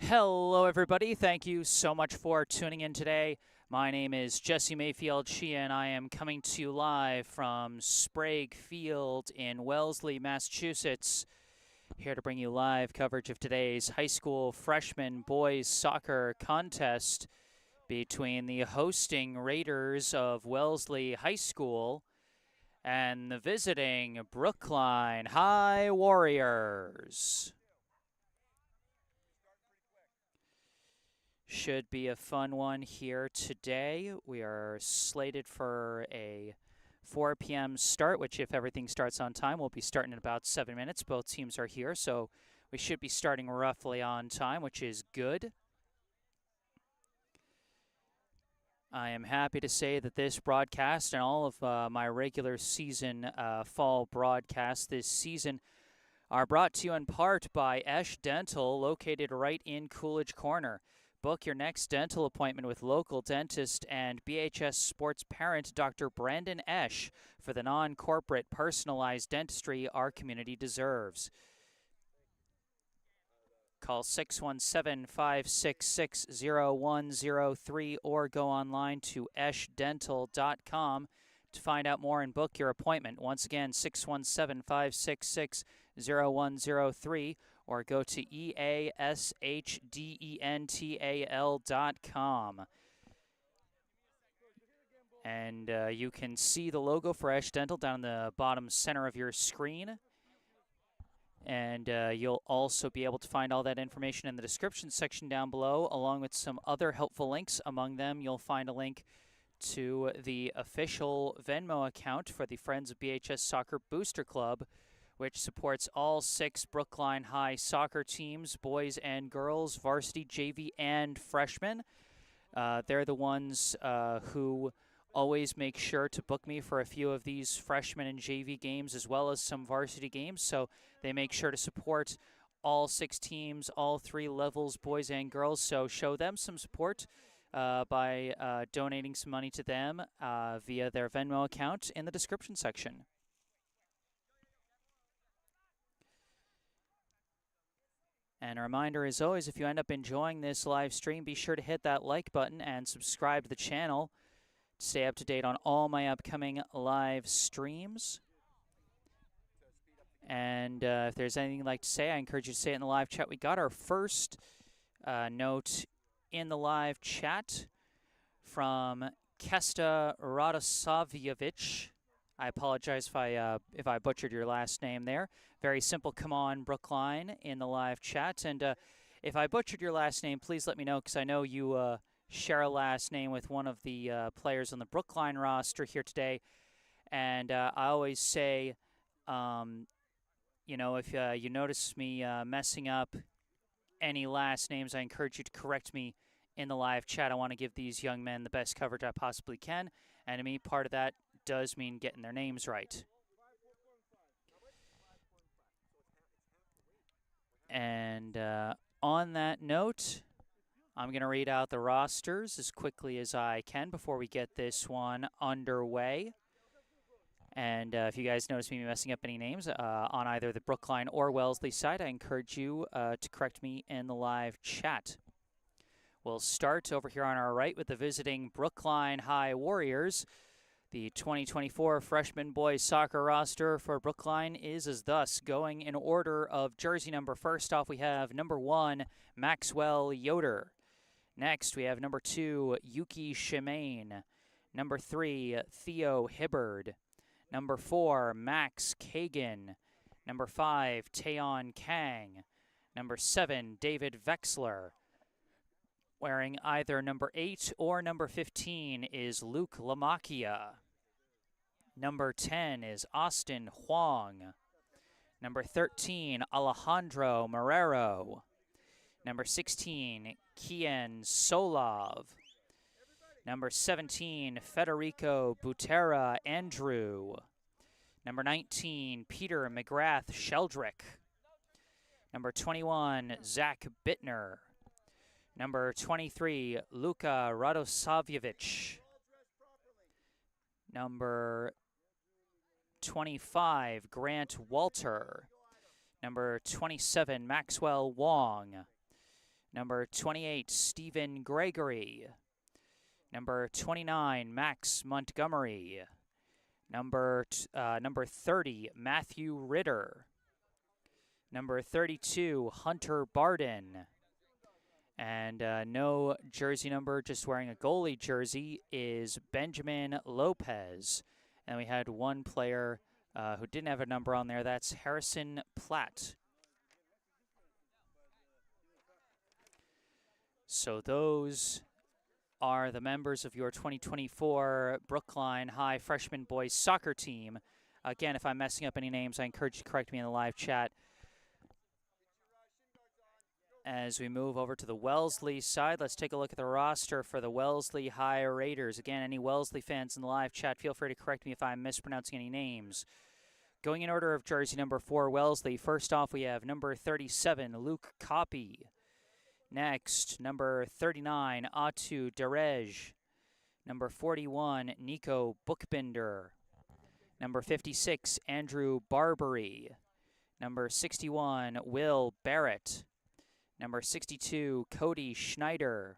Hello, everybody. Thank you so much for tuning in today. My name is Jesse Mayfield-Sheehan. I am coming to you live from Sprague Field in Wellesley, Massachusetts. Here to bring you live coverage of today's high school freshman boys soccer contest between the hosting Raiders of Wellesley High School and the visiting Brookline High Warriors. Should be a fun one here today. We are slated for a 4 p.m. start, which if everything starts on time, will be starting in about 7 minutes. Both teams are here, so we should be starting roughly on time, which is good. I am happy to say that this broadcast and all of my regular season fall broadcasts this season are brought to you in part by Esch Dental, located right in Coolidge Corner. Book your next dental appointment with local dentist and BHS sports parent Dr. Brandon Esch for the non-corporate personalized dentistry our community deserves. Call 617-566-0103 or go online to eschdental.com to find out more and book your appointment. Once again, 617-566-0103 or go to easchdental.com. And you can see the logo for Esch Dental down in the bottom center of your screen. And you'll also be able to find all that information in the description section down below, along with some other helpful links. Among them, you'll find a link to the official Venmo account for the Friends of BHS Soccer Booster Club, which supports all 6 Brookline High soccer teams, boys and girls, varsity, JV, and freshmen. They're the ones who always make sure to book me for a few of these freshman and JV games as well as some varsity games. So they make sure to support all 6 teams, all 3 levels, boys and girls. So show them some support by donating some money to them via their Venmo account in the description section. And a reminder, as always, if you end up enjoying this live stream, be sure to hit that like button and subscribe to the channel to stay up to date on all my upcoming live streams. And if there's anything you'd like to say, I encourage you to say it in the live chat. We got our first note in the live chat from Kesta Radosavljevic. I apologize if I butchered your last name there. Very simple, come on, Brookline, in the live chat. And if I butchered your last name, please let me know, because I know you share a last name with one of the players on the Brookline roster here today. And I always say, you know, if you notice me messing up any last names, I encourage you to correct me in the live chat. I want to give these young men the best coverage I possibly can. And to me, part of that does mean getting their names right. And on that note, I'm going to read out the rosters as quickly as I can before we get this one underway. And if you guys notice me messing up any names on either the Brookline or Wellesley side, I encourage you to correct me in the live chat. We'll start over here on our right with the visiting Brookline High Warriors. The 2024 freshman boys soccer roster for Brookline is as thus, going in order of jersey number. First off, we have number 1, Maxwell Yoder. Next, we have number 2, Yuki Shimane. Number 3, Theo Hibbard. Number 4, Max Kagan. Number 5, Taeyeon Kang. Number 7, David Vexler. Wearing either number 8 or number 15 is Luke Lamacchia. Number 10 is Austin Huang. Number 13, Alejandro Marrero. Number 16, Kian Solov. Number 17, Federico Butera Andrew. Number 19, Peter McGrath Sheldrick. Number 21, Zach Bittner. Number 23, Luka Radosavljevic. Number 25, Grant Walter. Number 27, Maxwell Wong. Number 28, Stephen Gregory. Number 29, Max Montgomery. Number 30, Matthew Ritter. Number 32, Hunter Barden. And no jersey number, just wearing a goalie jersey, is Benjamin Lopez. And we had one player who didn't have a number on there. That's Harrison Platt. So those are the members of your 2024 Brookline High Freshman Boys Soccer Team. Again, if I'm messing up any names, I encourage you to correct me in the live chat. As we move over to the Wellesley side, let's take a look at the roster for the Wellesley High Raiders. Again, any Wellesley fans in the live chat, feel free to correct me if I'm mispronouncing any names. Going in order of jersey number 4, Wellesley. First off, we have number 37, Luke Copy. Next, number 39, Atu Derej. Number 41, Nico Bookbinder. Number 56, Andrew Barbary. Number 61, Will Barrett. Number 62, Cody Schneider.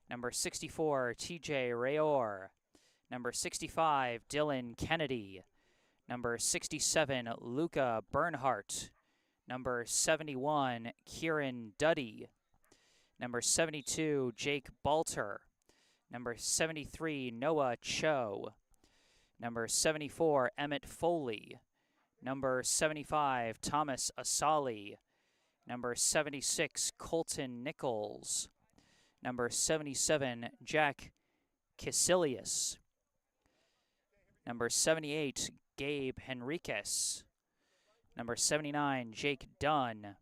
Number 64, TJ Rayor. Number 65, Dylan Kennedy. Number 67, Luca Bernhardt. Number 71, Kieran Duddy. Number 72, Jake Balter. Number 73, Noah Cho. Number 74, Emmett Foley. Number 75, Thomas Asali. Number 76, Colton Nichols. Number 77, Jack Casillas. Number 78, Gabe Henriquez. Number 79, Jake Dunn.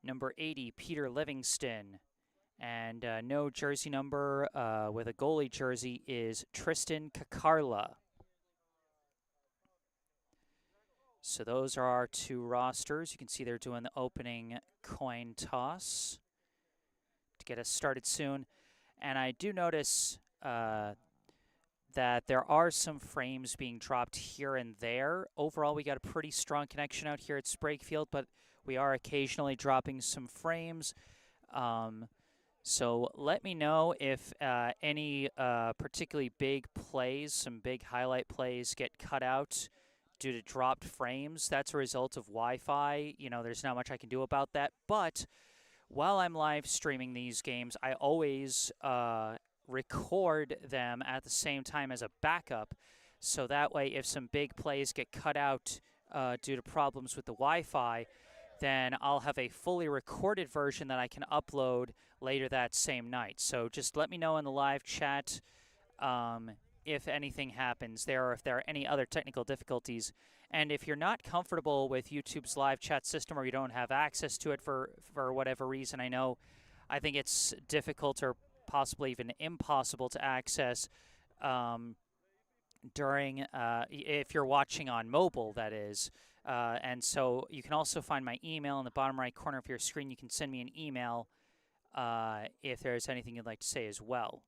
Number 80, Peter Livingston. And no jersey number with a goalie jersey is Tristan Kakarla. So those are our two rosters. You can see they're doing the opening coin toss to get us started soon. And I do notice that there are some frames being dropped here and there. Overall, we got a pretty strong connection out here at Sprakefield, but we are occasionally dropping some frames. So let me know if any particularly big plays, some big highlight plays get cut out due to dropped frames. That's a result of Wi-Fi. You know, there's not much I can do about that. But while I'm live streaming these games, I always record them at the same time as a backup. So that way, if some big plays get cut out due to problems with the Wi-Fi, then I'll have a fully recorded version that I can upload later that same night. So just let me know in the live chat if anything happens there or if there are any other technical difficulties. And if you're not comfortable with YouTube's live chat system or you don't have access to it for whatever reason, I think it's difficult or possibly even impossible to access during, if you're watching on mobile, that is. And so you can also find my email in the bottom right corner of your screen. You can send me an email if there's anything you'd like to say as well.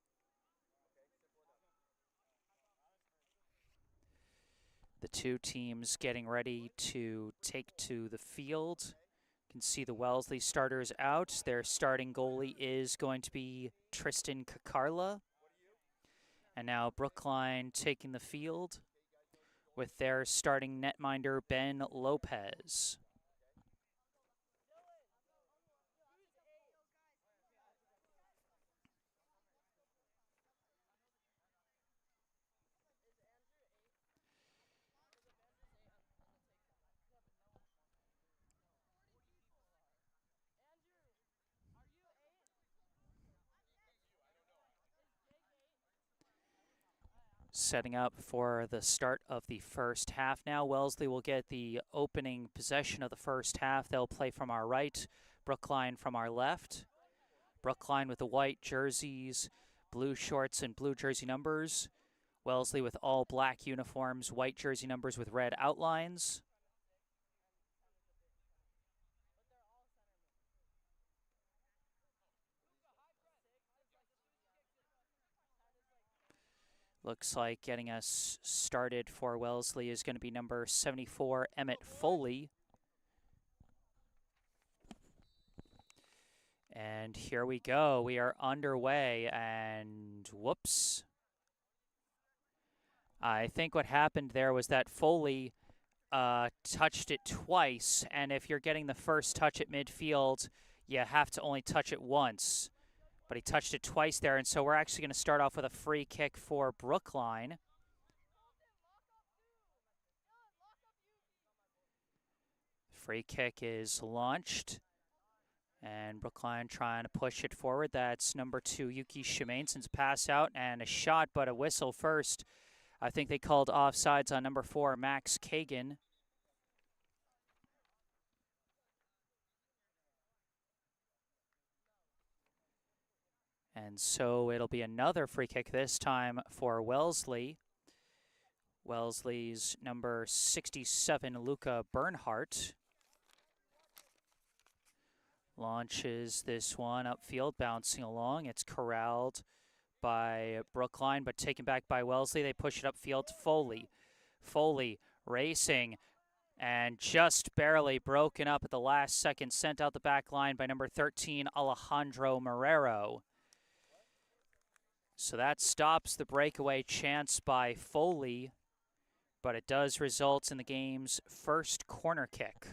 The two teams getting ready to take to the field. You can see the Wellesley starters out. Their starting goalie is going to be Tristan Kakarla. And now Brookline taking the field with their starting netminder, Ben Lopez. Setting up for the start of the first half now. Wellesley will get the opening possession of the first half. They'll play from our right, Brookline from our left. Brookline with the white jerseys, blue shorts, and blue jersey numbers. Wellesley with all black uniforms, white jersey numbers with red outlines. Looks like getting us started for Wellesley is going to be number 74, Emmett Foley. And here we go. We are underway, and whoops. I think what happened there was that Foley touched it twice, and if you're getting the first touch at midfield, you have to only touch it once. But he touched it twice there, and so we're actually going to start off with a free kick for Brookline. Free kick is launched, and Brookline trying to push it forward. That's number 2, Yuki Shimainson's pass out, and a shot, but a whistle first. I think they called offsides on number 4, Max Kagan. And so it'll be another free kick, this time for Wellesley. Wellesley's number 67, Luca Bernhardt, launches this one upfield, bouncing along. It's corralled by Brookline, but taken back by Wellesley. They push it upfield to Foley. Foley racing and just barely broken up at the last second, sent out the back line by number 13, Alejandro Marrero. So that stops the breakaway chance by Foley, but it does result in the game's first corner kick.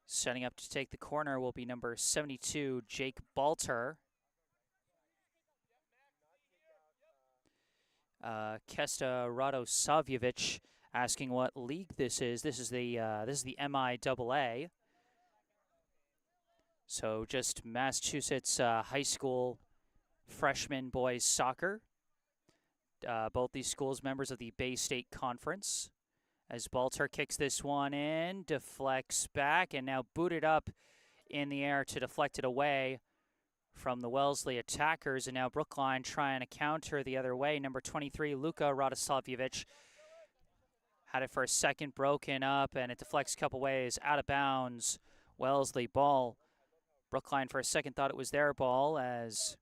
Setting up to take the corner will be number 72, Jake Balter. Kesta Radosavljevic asking what league this is. This is the MIAA. So just Massachusetts high school freshman boys soccer. Both these schools members of the Bay State Conference. As Balter kicks this one in, deflects back, and now booted up in the air to deflect it away from the Wellesley attackers. And now Brookline trying to counter the other way. Number 23, Luka Radosavljevic, had it for a second, broken up, and it deflects a couple ways, out of bounds. Wellesley ball. Brookline for a second thought it was their ball, as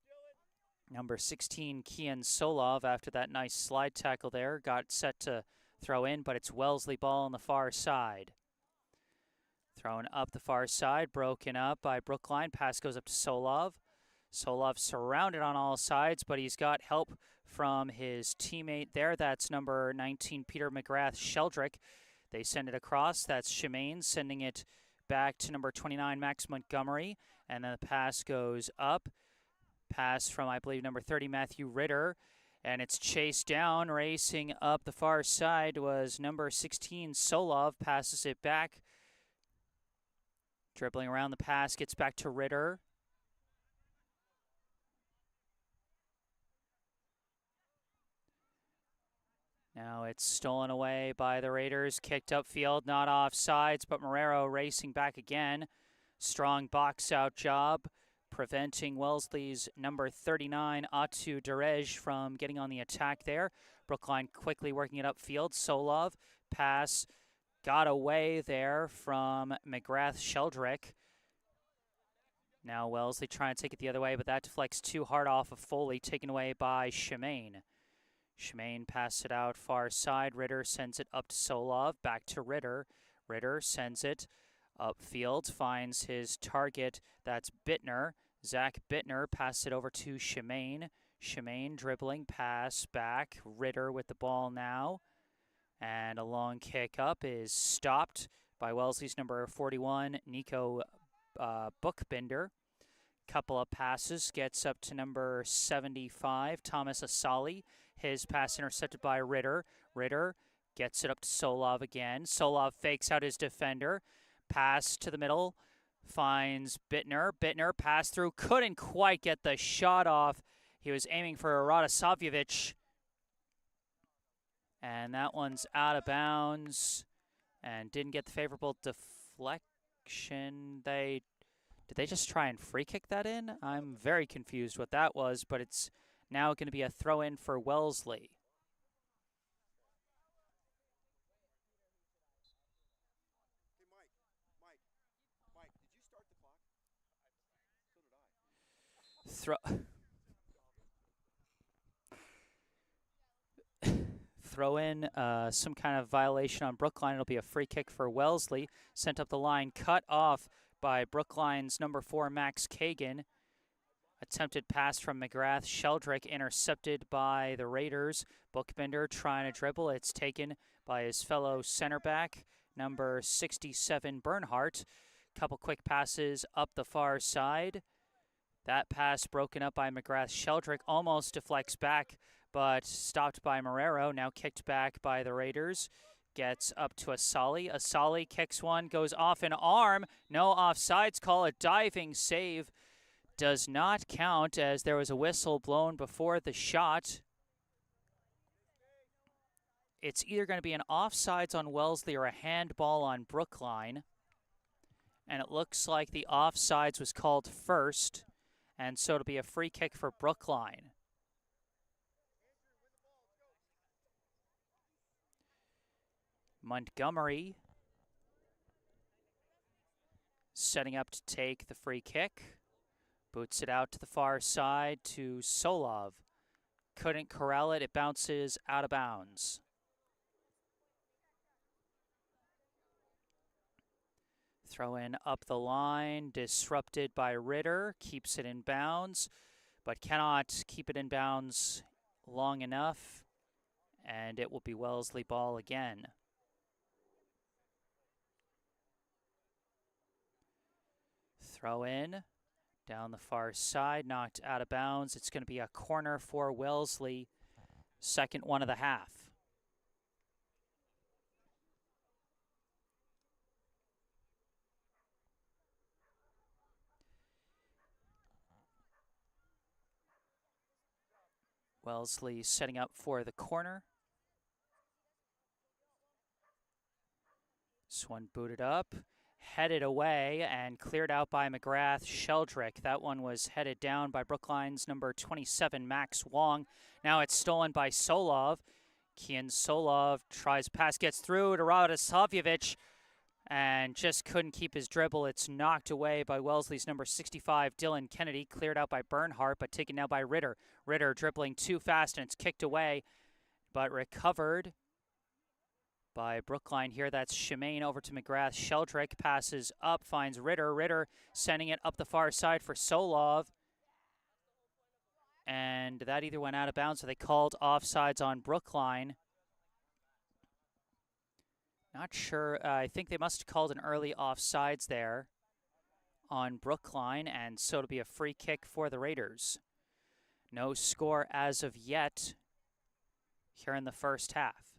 number 16, Kian Solov, after that nice slide tackle there, got set to throw in, but it's Wellesley ball on the far side. Thrown up the far side, broken up by Brookline. Pass goes up to Solov. Solov surrounded on all sides, but he's got help from his teammate there. That's number 19, Peter McGrath-Sheldrick. They send it across. That's Shemaine sending it back to number 29, Max Montgomery. And then the pass goes up. Pass from, I believe, number 30, Matthew Ritter. And it's chased down. Racing up the far side was number 16, Solov. Passes it back. Dribbling around the pass, gets back to Ritter. Now it's stolen away by the Raiders. Kicked upfield, not offsides, but Marrero racing back again. Strong box-out job, preventing Wellesley's number 39, Atu Derej, from getting on the attack there. Brookline quickly working it upfield. Solov, pass, got away there from McGrath-Sheldrick. Now Wellesley trying to take it the other way, but that deflects too hard off of Foley, taken away by Shemaine. Shemaine passes it out far side. Ritter sends it up to Solov, back to Ritter. Ritter sends it upfield, finds his target. That's Bittner. Zach Bittner passes it over to Shemaine. Shemaine dribbling, pass back. Ritter with the ball now. And a long kick up is stopped by Wellesley's number 41, Nico Bookbinder. Couple of passes, gets up to number 75, Thomas Asali. His pass intercepted by Ritter. Ritter gets it up to Solov again. Solov fakes out his defender. Pass to the middle, finds Bittner. Bittner pass through, couldn't quite get the shot off. He was aiming for Radosavljevic. And that one's out of bounds and didn't get the favorable deflection. Did they just try and free kick that in? I'm very confused what that was, but it's now going to be a throw-in for Wellesley. throw in some kind of violation on Brookline. It'll be a free kick for Wellesley. Sent up the line, cut off by Brookline's number 4, Max Kagan. Attempted pass from McGrath. Sheldrick intercepted by the Raiders. Bookbinder trying to dribble. It's taken by his fellow center back, number 67, Bernhardt. Couple quick passes up the far side. That pass broken up by McGrath. Sheldrick almost deflects back, but stopped by Marrero. Now kicked back by the Raiders. Gets up to Asali. Asali kicks one, goes off an arm. No offsides call. A diving save does not count as there was a whistle blown before the shot. It's either going to be an offsides on Wellesley or a handball on Brookline. And it looks like the offsides was called first. And so it'll be a free kick for Brookline. Montgomery setting up to take the free kick. Boots it out to the far side to Solov. Couldn't corral it. It bounces out of bounds. Throw in up the line. Disrupted by Ritter. Keeps it in bounds, but cannot keep it in bounds long enough. And it will be Wellesley ball again. Throw in. Down the far side, knocked out of bounds. It's going to be a corner for Wellesley. Second one of the half. Wellesley setting up for the corner. This one booted up. Headed away and cleared out by McGrath. Sheldrick. That one was headed down by Brookline's number 27, Max Wong. Now it's stolen by Solov. Kian Solov tries pass, gets through to Radosavljevic, and just couldn't keep his dribble. It's knocked away by Wellesley's number 65, Dylan Kennedy. Cleared out by Bernhardt, but taken now by Ritter. Ritter dribbling too fast, and it's kicked away, but recovered by Brookline here. That's Shemaine over to McGrath. Sheldrick passes up, finds Ritter. Ritter sending it up the far side for Solov. And that either went out of bounds, so they called offsides on Brookline. Not sure. I think they must have called an early offsides there on Brookline, and so it'll be a free kick for the Raiders. No score as of yet here in the first half.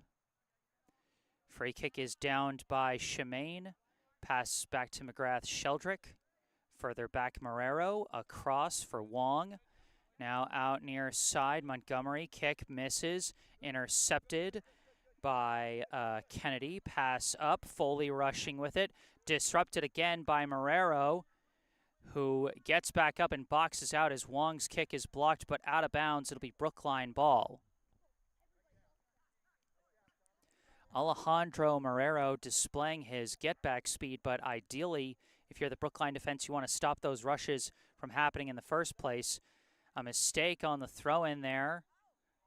Free kick is downed by Shemaine. Pass back to McGrath. Sheldrick. Further back Marrero. Across for Wong. Now out near side. Montgomery. Kick misses. Intercepted by Kennedy. Pass up. Foley rushing with it. Disrupted again by Marrero, who gets back up and boxes out as Wong's kick is blocked but out of bounds. It'll be Brookline ball. Alejandro Marrero displaying his get-back speed, but ideally, if you're the Brookline defense, you want to stop those rushes from happening in the first place. A mistake on the throw-in there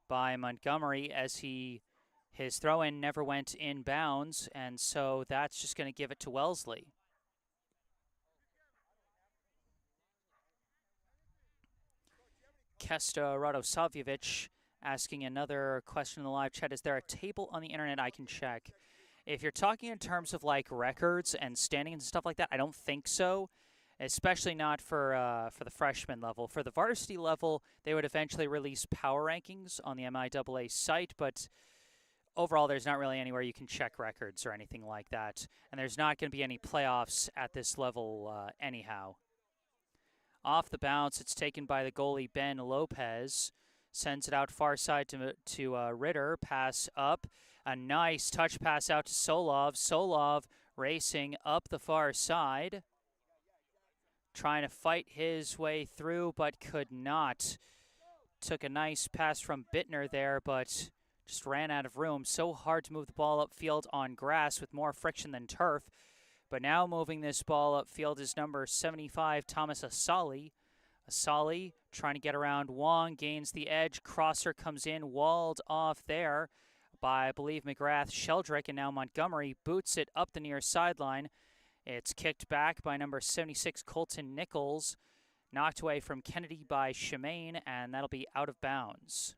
by Montgomery as his throw-in never went in bounds, and so that's just going to give it to Wellesley. Kesta Radosavljevic asking another question in the live chat. Is there a table on the internet I can check? If you're talking in terms of like records and standings and stuff like that, I don't think so, especially not for the freshman level. For the varsity level, they would eventually release power rankings on the MIAA site, but overall there's not really anywhere you can check records or anything like that. And there's not going to be any playoffs at this level anyhow. Off the bounce, it's taken by the goalie Ben Lopez. Sends it out far side to Ritter. Pass up. A nice touch pass out to Solov. Solov racing up the far side. Trying to fight his way through, but could not. Took a nice pass from Bittner there, but just ran out of room. So hard to move the ball upfield on grass with more friction than turf. But now moving this ball upfield is number 75, Thomas Asali. Asali trying to get around Wong, gains the edge. Crosser comes in, walled off there by, I believe, Sheldrick, and now Montgomery boots it up the near sideline. It's kicked back by number 76, Colton Nichols, knocked away from Kennedy by Shemaine, and that'll be out of bounds.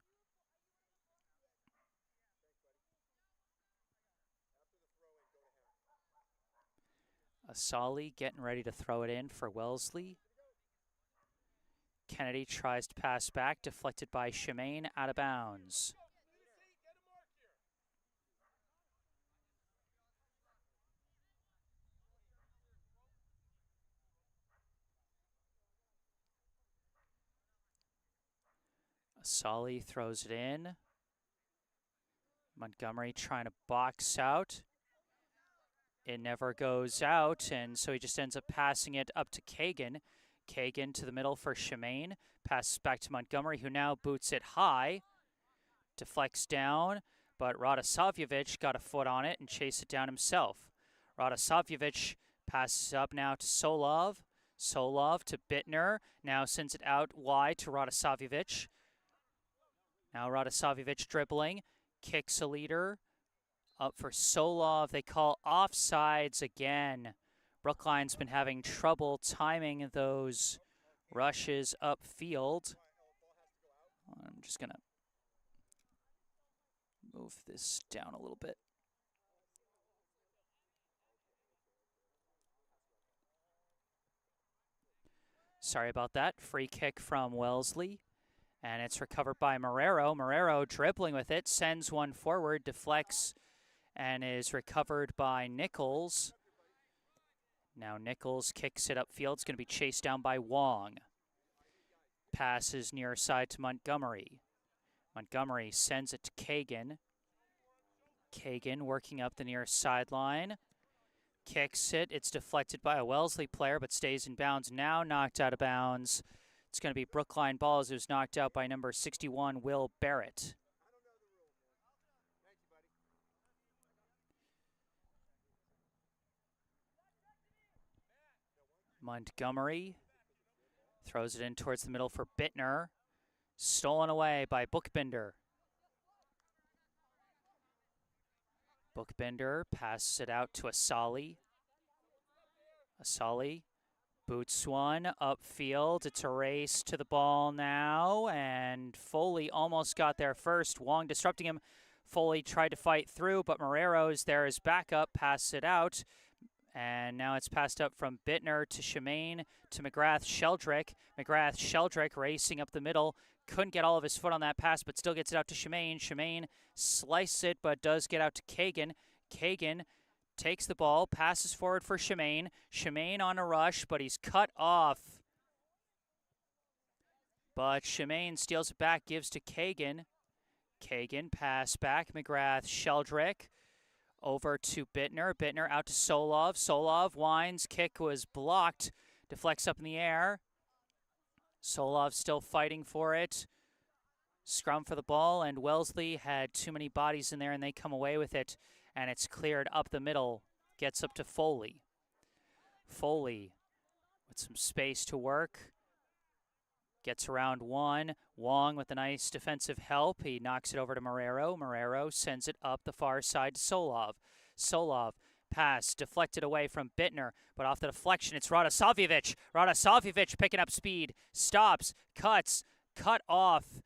Asali getting ready to throw it in for Wellesley. Kennedy tries to pass back, deflected by Shemaine, out of bounds. Asali throws it in. Montgomery trying to box out. It never goes out, and so he just ends up passing it up to Kagan. Kagan to the middle for Shemaine. Passes back to Montgomery, who now boots it high. Deflects down, but Radosavljevic got a foot on it and chased it down himself. Radosavljevic passes up now to Solov. Solov to Bittner. Now sends it out wide to Radosavljevic. Now Radosavljevic dribbling. Kicks a leader. Up for Solov. They call offsides again. Brookline's been having trouble timing those rushes upfield. I'm just going to move this down a little bit. Sorry about that. Free kick from Wellesley. And it's recovered by Marrero. Marrero dribbling with it, sends one forward, deflects, and is recovered by Nichols. Now Nichols kicks it upfield. It's going to be chased down by Wong. Passes near side to Montgomery. Montgomery sends it to Kagan. Kagan working up the near sideline. Kicks it. It's deflected by a Wellesley player, but stays in bounds. Now knocked out of bounds. It's going to be Brookline ball as it was knocked out by number 61, Will Barrett. Montgomery throws it in towards the middle for Bittner. Stolen away by Bookbinder. Bookbinder passes it out to Asali. Asali boots one upfield. It's a race to the ball now, and Foley almost got there first. Wong disrupting him. Foley tried to fight through, but Marrero's there as backup, passes it out. And now it's passed up from Bittner to Shemaine to Sheldrick. Sheldrick racing up the middle. Couldn't get all of his foot on that pass, but still gets it out to Shemaine. Shemaine slices it, but does get out to Kagan. Kagan takes the ball, passes forward for Shemaine. Shemaine on a rush, but he's cut off. But Shemaine steals it back, gives to Kagan. Kagan pass back, Sheldrick. Over to Bittner. Bittner out to Solov. Solov winds. Kick was blocked. Deflects up in the air. Solov still fighting for it. Scrum for the ball, and Wellesley had too many bodies in there, and they come away with it. And it's cleared up the middle. Gets up to Foley. Foley with some space to work. Gets around one. Wong with a nice defensive help. He knocks it over to Marrero. Marrero sends it up the far side to Solov. Solov pass deflected away from Bittner, but off the deflection, it's Radosavljevic. Radosavljevic picking up speed. Stops. Cuts. Cut off.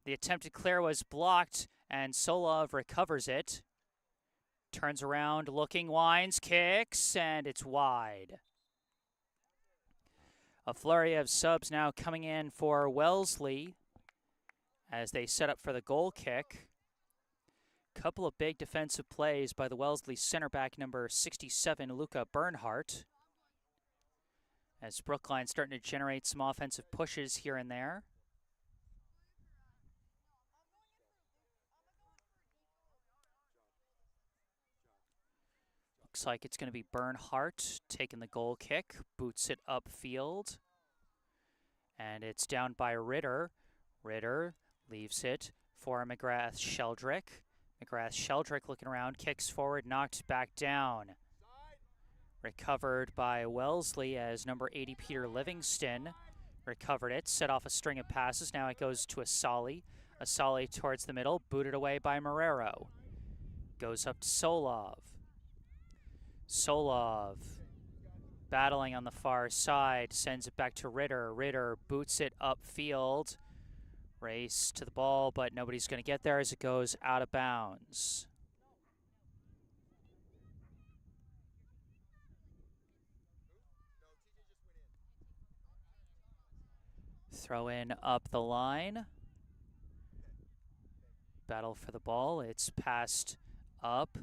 The attempted clear was blocked, and Solov recovers it. Turns around, looking, winds, kicks, and it's wide. A flurry of subs now coming in for Wellesley as they set up for the goal kick. Couple of big defensive plays by the Wellesley center back, number 67, Luca Bernhardt. As Brookline starting to generate some offensive pushes here and there. Looks like it's going to be Bernhardt taking the goal kick, boots it upfield, and it's down by Ritter. Ritter leaves it for Sheldrick. Sheldrick looking around, kicks forward, knocked back down. Recovered by Wellesley as number 80, Peter Livingston, recovered it, set off a string of passes. Now it goes to Asali. Asali towards the middle, booted away by Marrero. Goes up to Solov. Solov battling on the far side, sends it back to Ritter. Ritter boots it upfield. Race to the ball, but nobody's going to get there as it goes out of bounds. Throw in up the line. Battle for the ball. It's passed up.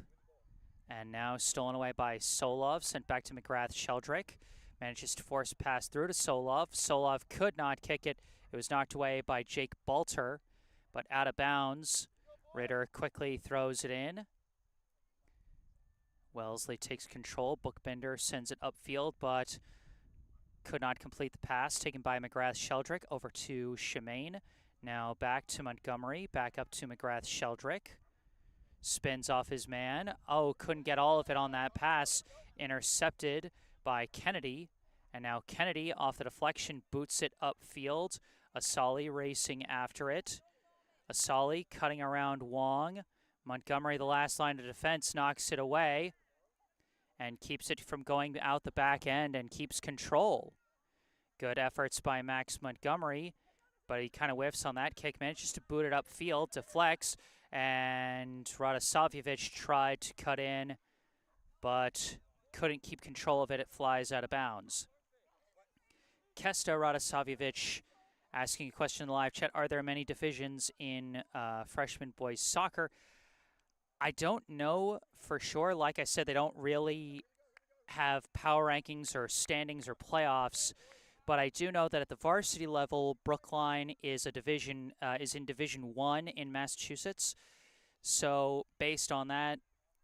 And now stolen away by Solov. Sent back to McGrath-Sheldrick. Manages to force a pass through to Solov. Solov could not kick it. It was knocked away by Jake Balter. But out of bounds. Ritter quickly throws it in. Wellesley takes control. Bookbinder sends it upfield, but could not complete the pass. Taken by McGrath-Sheldrick over to Shemaine. Now back to Montgomery. Back up to McGrath-Sheldrick. Spins off his man. Oh, couldn't get all of it on that pass. Intercepted by Kennedy. And now Kennedy, off the deflection, boots it upfield. Asali racing after it. Asali cutting around Wong. Montgomery, the last line of defense, knocks it away and keeps it from going out the back end and keeps control. Good efforts by Max Montgomery, but he kind of whiffs on that kick. Manages to boot it upfield, deflects, and Radosavljevic tried to cut in, but couldn't keep control of it. It flies out of bounds. Kesta Radosavljevic asking a question in the live chat: are there many divisions in freshman boys soccer? I don't know for sure. Like I said, they don't really have power rankings or standings or playoffs. But I do know that at the varsity level, Brookline is a division is in Division 1 in Massachusetts. So based on that,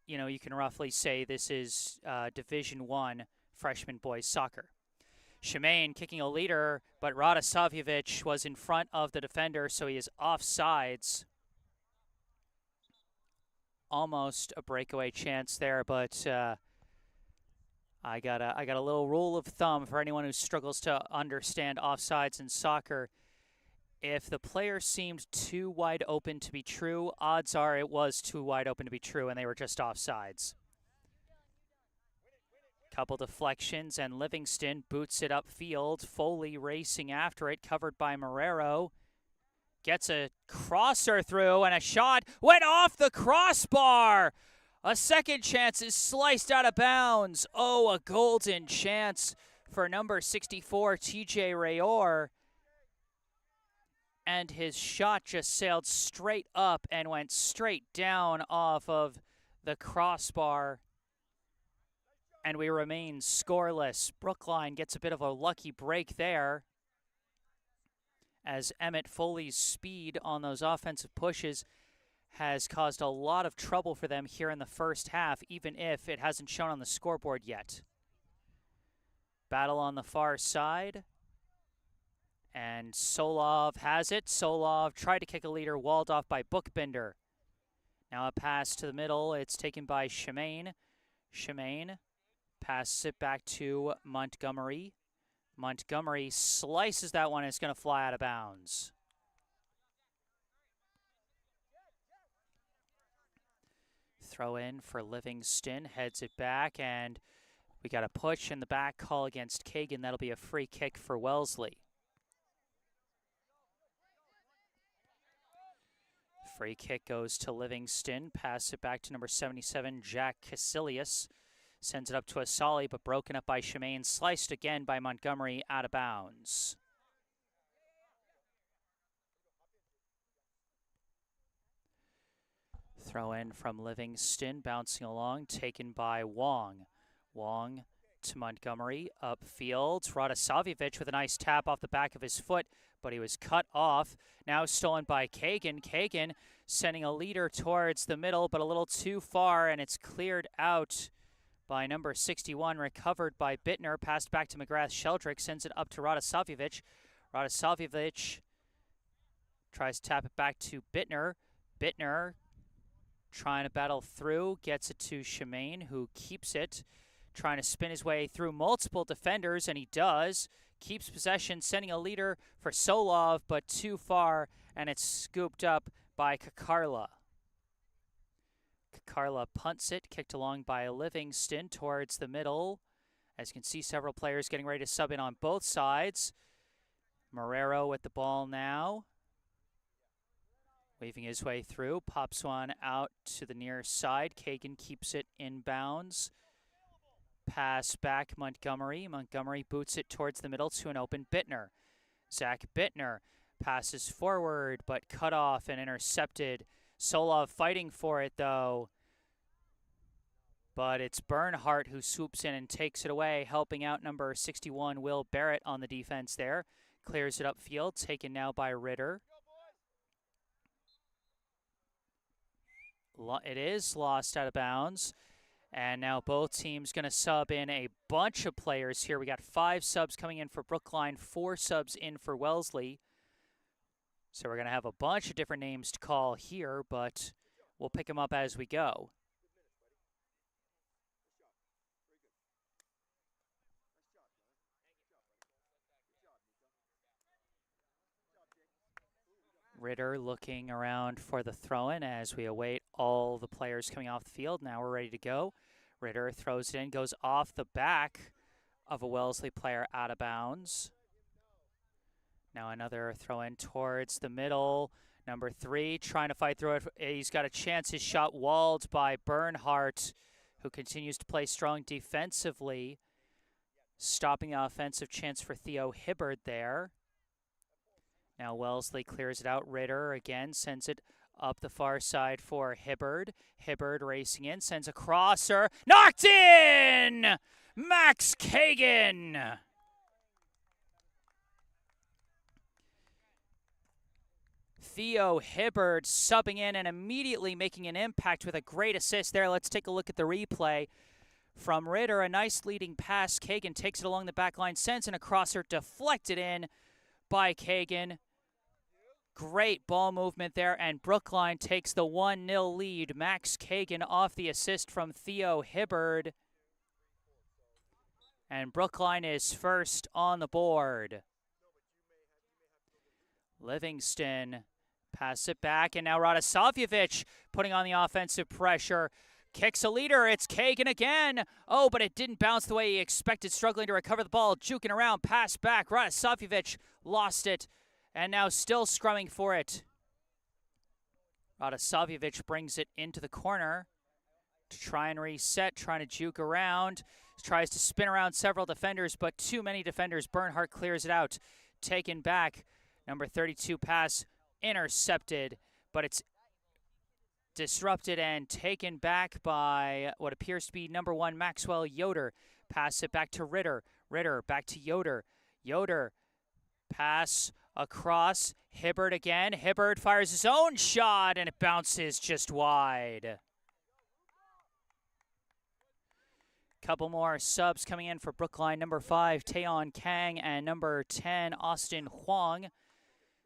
you know, you can roughly say this is Division 1 freshman boys soccer. Shemaine kicking a leader, but Radosavljevic was in front of the defender, so he is offsides. Almost a breakaway chance there, but I got a little rule of thumb for anyone who struggles to understand offsides in soccer. If the player seemed too wide open to be true, odds are it was too wide open to be true, and they were just offsides. Couple deflections, and Livingston boots it upfield. Foley racing after it, covered by Marrero. Gets a crosser through, and a shot went off the crossbar. A second chance is sliced out of bounds. Oh, a golden chance for number 64, TJ Rayor. And his shot just sailed straight up and went straight down off of the crossbar. And we remain scoreless. Brookline gets a bit of a lucky break there, as Emmett Foley's speed on those offensive pushes has caused a lot of trouble for them here in the first half, even if it hasn't shown on the scoreboard yet. Battle on the far side. And Solov has it. Solov tried to kick a leader, walled off by Bookbinder. Now a pass to the middle. It's taken by Shemaine. Shemaine passes it back to Montgomery. Montgomery slices that one. It's going to fly out of bounds. Throw in for Livingston. Heads it back, and we got a push in the back call against Kagan. That'll be a free kick for Wellesley. Free kick goes to Livingston. Pass it back to number 77, Jack Casillas. Sends it up to Asali, but broken up by Shemaine. Sliced again by Montgomery, out of bounds. Throw in from Livingston, bouncing along, taken by Wong. Wong to Montgomery, upfield. Radosavljevic with a nice tap off the back of his foot, but he was cut off. Now stolen by Kagan. Kagan sending a leader towards the middle, but a little too far, and it's cleared out by number 61, recovered by Bittner. Passed back to McGrath-Sheldrick, sends it up to Radosavljevic. Radosavljevic tries to tap it back to Bittner. Bittner trying to battle through, gets it to Shemaine, who keeps it. Trying to spin his way through multiple defenders, and he does. Keeps possession, sending a leader for Solov, but too far, and it's scooped up by Kakarla. Kakarla punts it, kicked along by Livingston towards the middle. As you can see, several players getting ready to sub in on both sides. Marrero with the ball now. Waving his way through, pops one out to the near side. Kagan keeps it inbounds. Pass back Montgomery. Montgomery boots it towards the middle to an open Bittner. Zach Bittner passes forward, but cut off and intercepted. Solov fighting for it, though. But it's Bernhardt who swoops in and takes it away, helping out number 61, Will Barrett, on the defense there. Clears it upfield, taken now by Ritter. It is lost out of bounds. And now both teams going to sub in a bunch of players here. We got 5 subs coming in for Brookline, 4 subs in for Wellesley. So we're going to have a bunch of different names to call here, but we'll pick them up as we go. Ritter looking around for the throw-in as we await all the players coming off the field. Now we're ready to go. Ritter throws it in, goes off the back of a Wellesley player out of bounds. Now another throw-in towards the middle. Number 3 trying to fight through it. He's got a chance. His shot walled by Bernhardt, who continues to play strong defensively, stopping the offensive chance for Theo Hibbard there. Now Wellesley clears it out. Ritter again sends it up the far side for Hibbard. Hibbard racing in, sends a crosser. Knocked in! Max Kagan! Theo Hibbard subbing in and immediately making an impact with a great assist there. Let's take a look at the replay. From Ritter, a nice leading pass. Kagan takes it along the back line, sends in a crosser, deflected in by Kagan. Great ball movement there, and Brookline takes the 1-0 lead. Max Kagan off the assist from Theo Hibbard. And Brookline is first on the board. Livingston pass it back, and now Radosavljevic putting on the offensive pressure. Kicks a leader, it's Kagan again. Oh, but it didn't bounce the way he expected, struggling to recover the ball, juking around, pass back. Radosavljevic lost it, and now still scrumming for it. Radosavljevic brings it into the corner to try and reset, trying to juke around. Tries to spin around several defenders, but too many defenders. Bernhardt clears it out. Taken back. Number 32 pass intercepted, but it's disrupted and taken back by what appears to be number 1, Maxwell Yoder. Pass it back to Ritter. Ritter back to Yoder. Yoder pass across. Hibbard again. Hibbard fires his own shot, and it bounces just wide. Couple more subs coming in for Brookline. Number 5, Taeyeon Kang, and number 10, Austin Huang.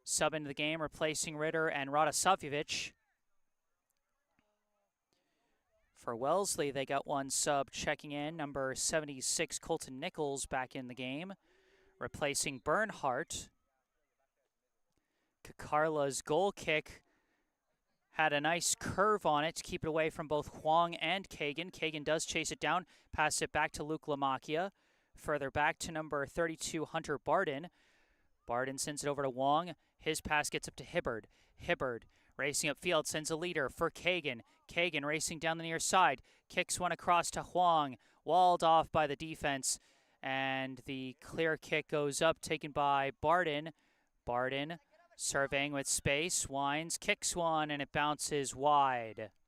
Sub into the game, replacing Ritter and Radosavljevic. For Wellesley, they got 1 sub checking in. Number 76, Colton Nichols, back in the game, replacing Bernhardt. Kakarla's goal kick had a nice curve on it to keep it away from both Huang and Kagan. Kagan does chase it down, pass it back to Luke Lamacchia. Further back to number 32, Hunter Barden. Barden sends it over to Huang. His pass gets up to Hibbard. Hibbard racing upfield, sends a leader for Kagan. Kagan racing down the near side, kicks one across to Huang, walled off by the defense, and the clear kick goes up, taken by Barden. Barden surveying with space, winds, kicks one, and it bounces wide. –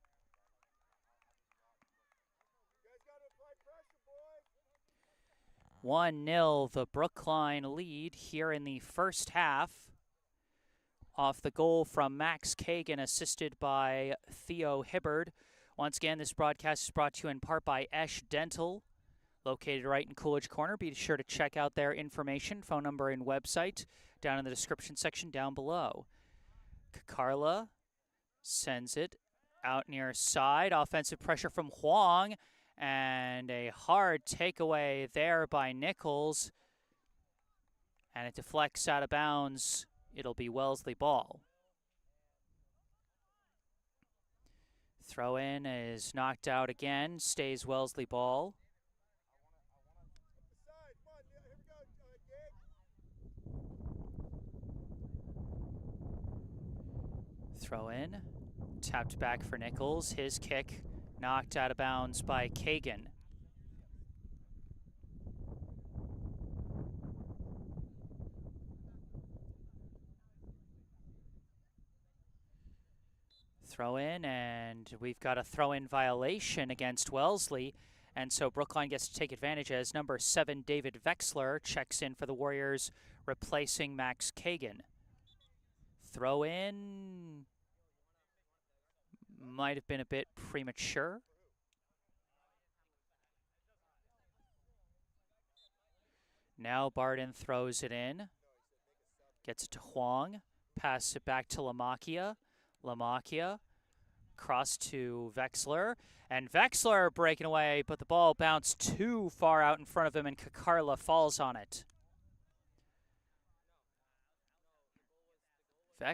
1-0, the Brookline lead here in the first half. Off the goal from Max Kagan, assisted by Theo Hibbard. Once again, this broadcast is brought to you in part by Esch Dental, located right in Coolidge Corner. Be sure to check out their information, phone number, and website down in the description section down below. Kakarla sends it out near side. Offensive pressure from Huang, and a hard takeaway there by Nichols. And it deflects out of bounds. It'll be Wellesley ball. Throw in is knocked out again, stays Wellesley ball. Throw in, tapped back for Nichols. His kick knocked out of bounds by Kagan. Throw in, and we've got a throw-in violation against Wellesley, and so Brookline gets to take advantage as number 7, David Vexler, checks in for the Warriors, replacing Max Kagan. Throw in might have been a bit premature. Now Barden throws it in, gets it to Huang, passes it back to Lamakia. Lamakia, cross to Vexler, and Vexler breaking away, but the ball bounced too far out in front of him, and Kakarla falls on it. I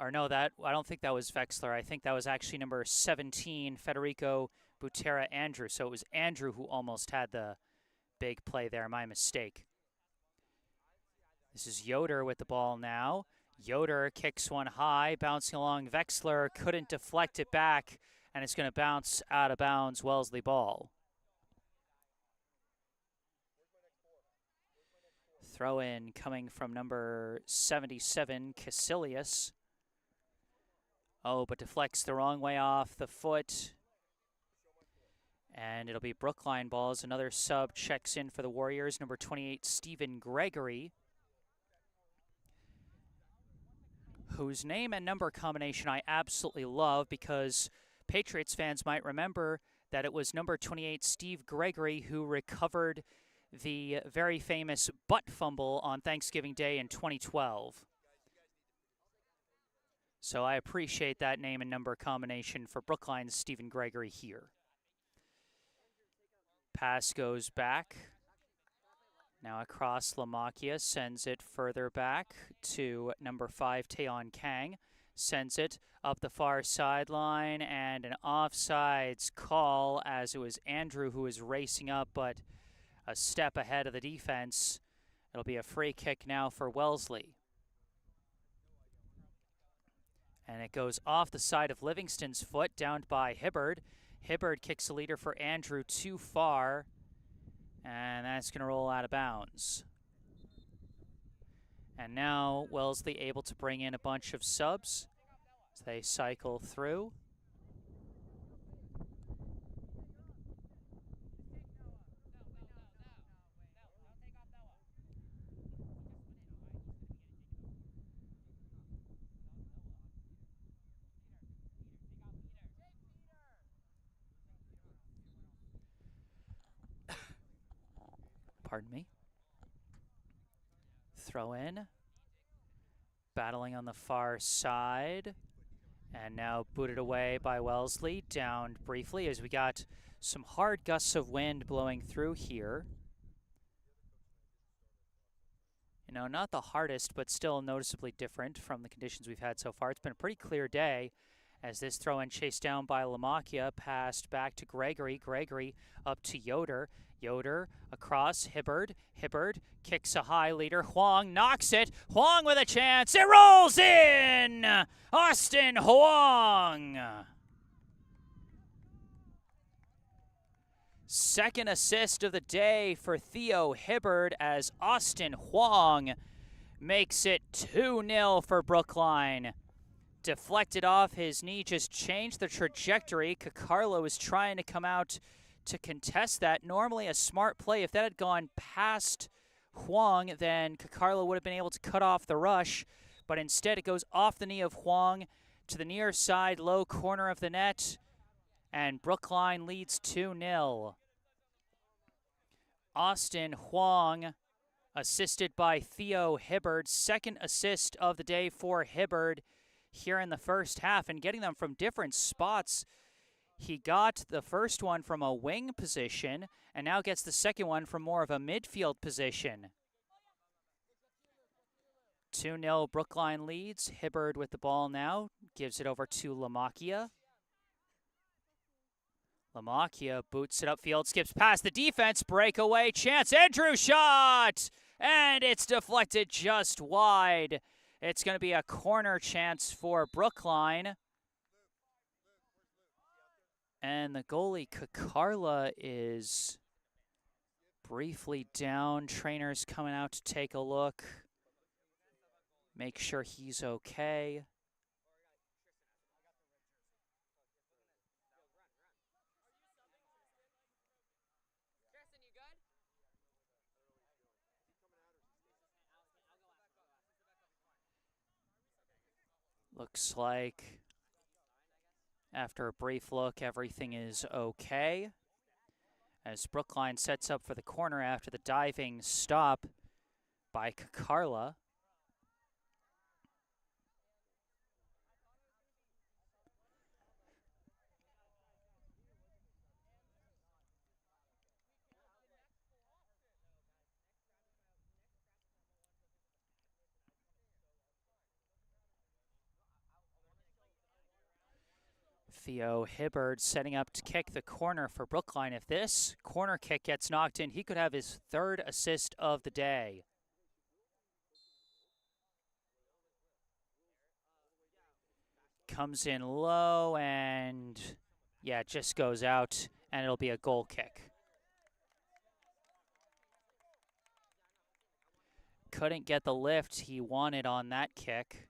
don't think that was Vexler. I think that was actually number 17, Federico Butera Andrew. So it was Andrew who almost had the big play there. My mistake. This is Yoder with the ball now. Yoder kicks one high, bouncing along. Vexler couldn't deflect it back, and it's going to bounce out of bounds. Wellesley ball. Throw in coming from number 77, Caecilius. Oh, but deflects the wrong way off the foot. And it'll be Brookline balls. Another sub checks in for the Warriors. Number 28, Stephen Gregory, whose name and number combination I absolutely love, because Patriots fans might remember that it was number 28, Steve Gregory, who recovered the very famous butt fumble on Thanksgiving Day in 2012. So I appreciate that name and number combination for Brookline's Stephen Gregory here. Pass goes back. Now across Lamakia, sends it further back to number 5, Taeyeon Kang. Sends it up the far sideline, and an offsides call, as it was Andrew who was racing up, but a step ahead of the defense. It'll be a free kick now for Wellesley. And it goes off the side of Livingston's foot, downed by Hibbard. Hibbard kicks the leader for Andrew too far, and that's going to roll out of bounds. And now Wellesley able to bring in a bunch of subs as they cycle through. Pardon me. Throw in. Battling on the far side. And now booted away by Wellesley. Downed briefly as we got some hard gusts of wind blowing through here. You know, not the hardest, but still noticeably different from the conditions we've had so far. It's been a pretty clear day as this throw-in chased down by Lamakia, passed back to Gregory. Gregory up to Yoder. Yoder across Hibbard. Hibbard kicks a high leader. Huang knocks it. Huang with a chance. It rolls in! Austin Huang! Second assist of the day for Theo Hibbard as Austin Huang makes it 2-0 for Brookline. Deflected off his knee, just changed the trajectory. Kakarla was trying to come out to contest that. Normally a smart play. If that had gone past Huang, then Kakarla would have been able to cut off the rush. But instead it goes off the knee of Huang to the near side, low corner of the net. And Brookline leads 2-0. Austin Huang, assisted by Theo Hibbard. Second assist of the day for Hibbard here in the first half, and getting them from different spots. He got the first one from a wing position, and now gets the second one from more of a midfield position. 2-0 Brookline leads. Hibbard with the ball now. Gives it over to Lamakia. Lamacchia boots it upfield, skips past the defense, breakaway chance, Andrew shot! And it's deflected just wide. It's going to be a corner chance for Brookline. And the goalie, Kakarla, is briefly down. Trainer's coming out to take a look, make sure he's okay. Looks like, after a brief look, everything is okay. As Brookline sets up for the corner after the diving stop by Kakarla. Theo Hibbard setting up to kick the corner for Brookline. If this corner kick gets knocked in, he could have his third assist of the day. Comes in low and, yeah, it just goes out, and it'll be a goal kick. Couldn't get the lift he wanted on that kick.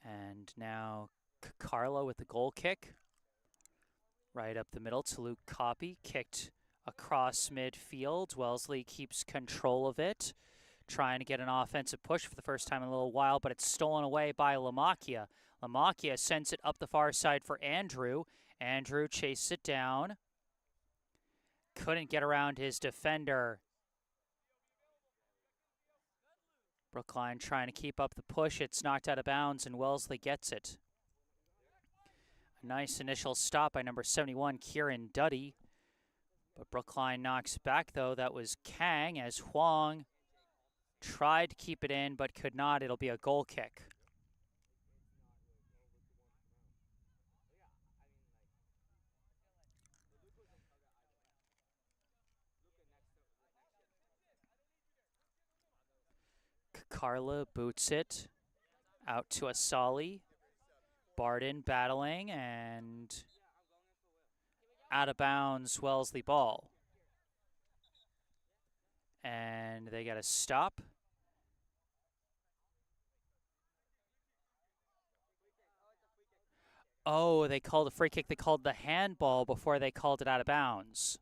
And now Kakarla with the goal kick. Right up the middle to Luke Copy. Kicked across midfield. Wellesley keeps control of it. Trying to get an offensive push for the first time in a little while, but it's stolen away by Lamacchia. Lamacchia sends it up the far side for Andrew. Andrew chases it down. Couldn't get around his defender. Brookline trying to keep up the push. It's knocked out of bounds, and Wellesley gets it. A nice initial stop by number 71, Kieran Duddy. But Brookline knocks back, though. That was Kang, as Huang tried to keep it in, but could not. It'll be a goal kick. Kakarla boots it out to Asali. Barden battling and out of bounds, Wellesley ball. And they got to stop. Oh, they called a free kick. They called the handball before they called it out of bounds.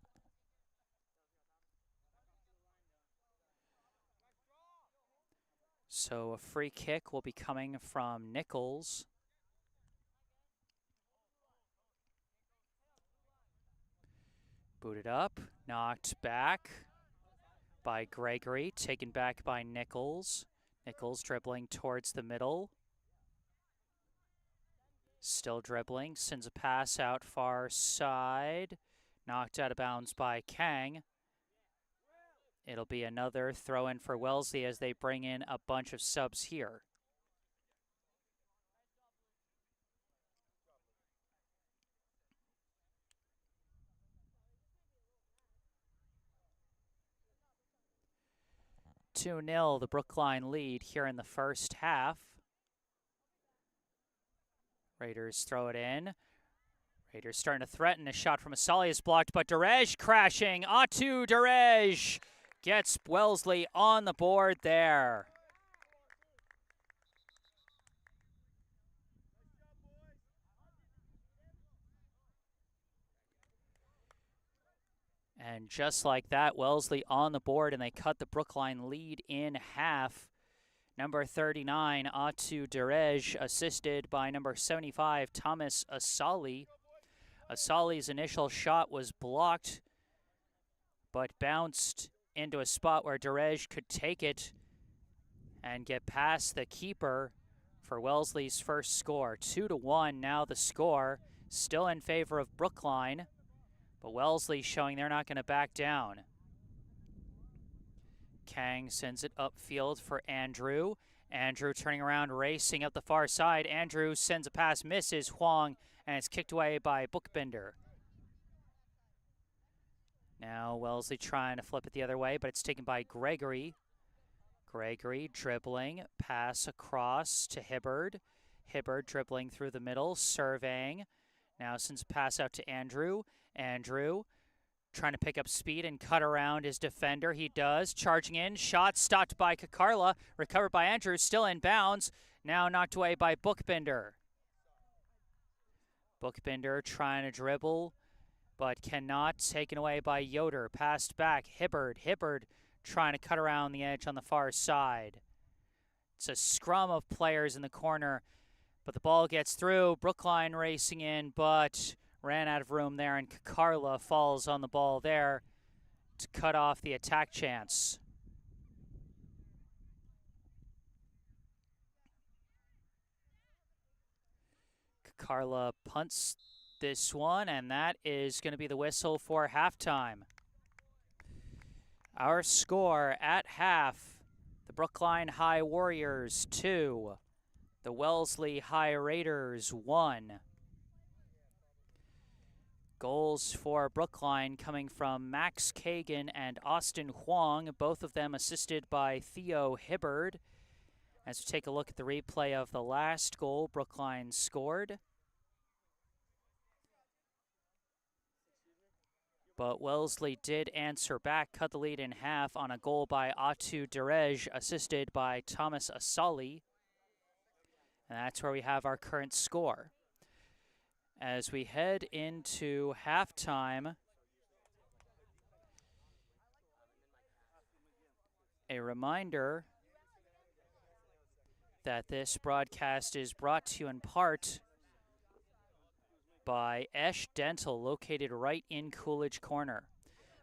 So a free kick will be coming from Nichols. Booted up, knocked back by Gregory, taken back by Nichols. Nichols dribbling towards the middle. Still dribbling, sends a pass out far side. Knocked out of bounds by Kang. It'll be another throw in for Wellesley as they bring in a bunch of subs here. (2-0) the Brookline lead here in the first half. Raiders throw it in. Raiders starting to threaten. A shot from Asali is blocked, but Derej crashing. Atu Derej gets Wellesley on the board there. And just like that, Wellesley on the board, and they cut the Brookline lead in half. Number 39, Atu Derej, assisted by number 75, Thomas Asali. Asali's initial shot was blocked, but bounced into a spot where Derej could take it and get past the keeper for Wellesley's first score. 2-1 now the score, still in favor of Brookline, but Wellesley showing they're not going to back down. Kang sends it upfield for Andrew. Andrew turning around, racing up the far side. Andrew sends a pass, misses Huang, and it's kicked away by Bookbinder. Now Wellesley trying to flip it the other way, but it's taken by Gregory. Gregory dribbling, pass across to Hibbard. Hibbard dribbling through the middle, surveying. Now sends a pass out to Andrew. Andrew trying to pick up speed and cut around his defender. He does. Charging in. Shot stopped by Kakarla. Recovered by Andrew. Still in bounds. Now knocked away by Bookbinder. Bookbinder trying to dribble, but cannot. Taken away by Yoder. Passed back. Hibbard. Hibbard trying to cut around the edge on the far side. It's a scrum of players in the corner, but the ball gets through. Brookline racing in, but ran out of room there, and Kakarla falls on the ball there to cut off the attack chance. Kakarla punts this one, and that is going to be the whistle for halftime. Our score at half, the Brookline High Warriors 2, the Wellesley High Raiders 1. Goals for Brookline coming from Max Kagan and Austin Huang, both of them assisted by Theo Hibbard. As we take a look at the replay of the last goal Brookline scored. But Wellesley did answer back, cut the lead in half on a goal by Atu Derej, assisted by Thomas Asali. And that's where we have our current score. As we head into halftime, a reminder that this broadcast is brought to you in part by Esch Dental, located right in Coolidge Corner.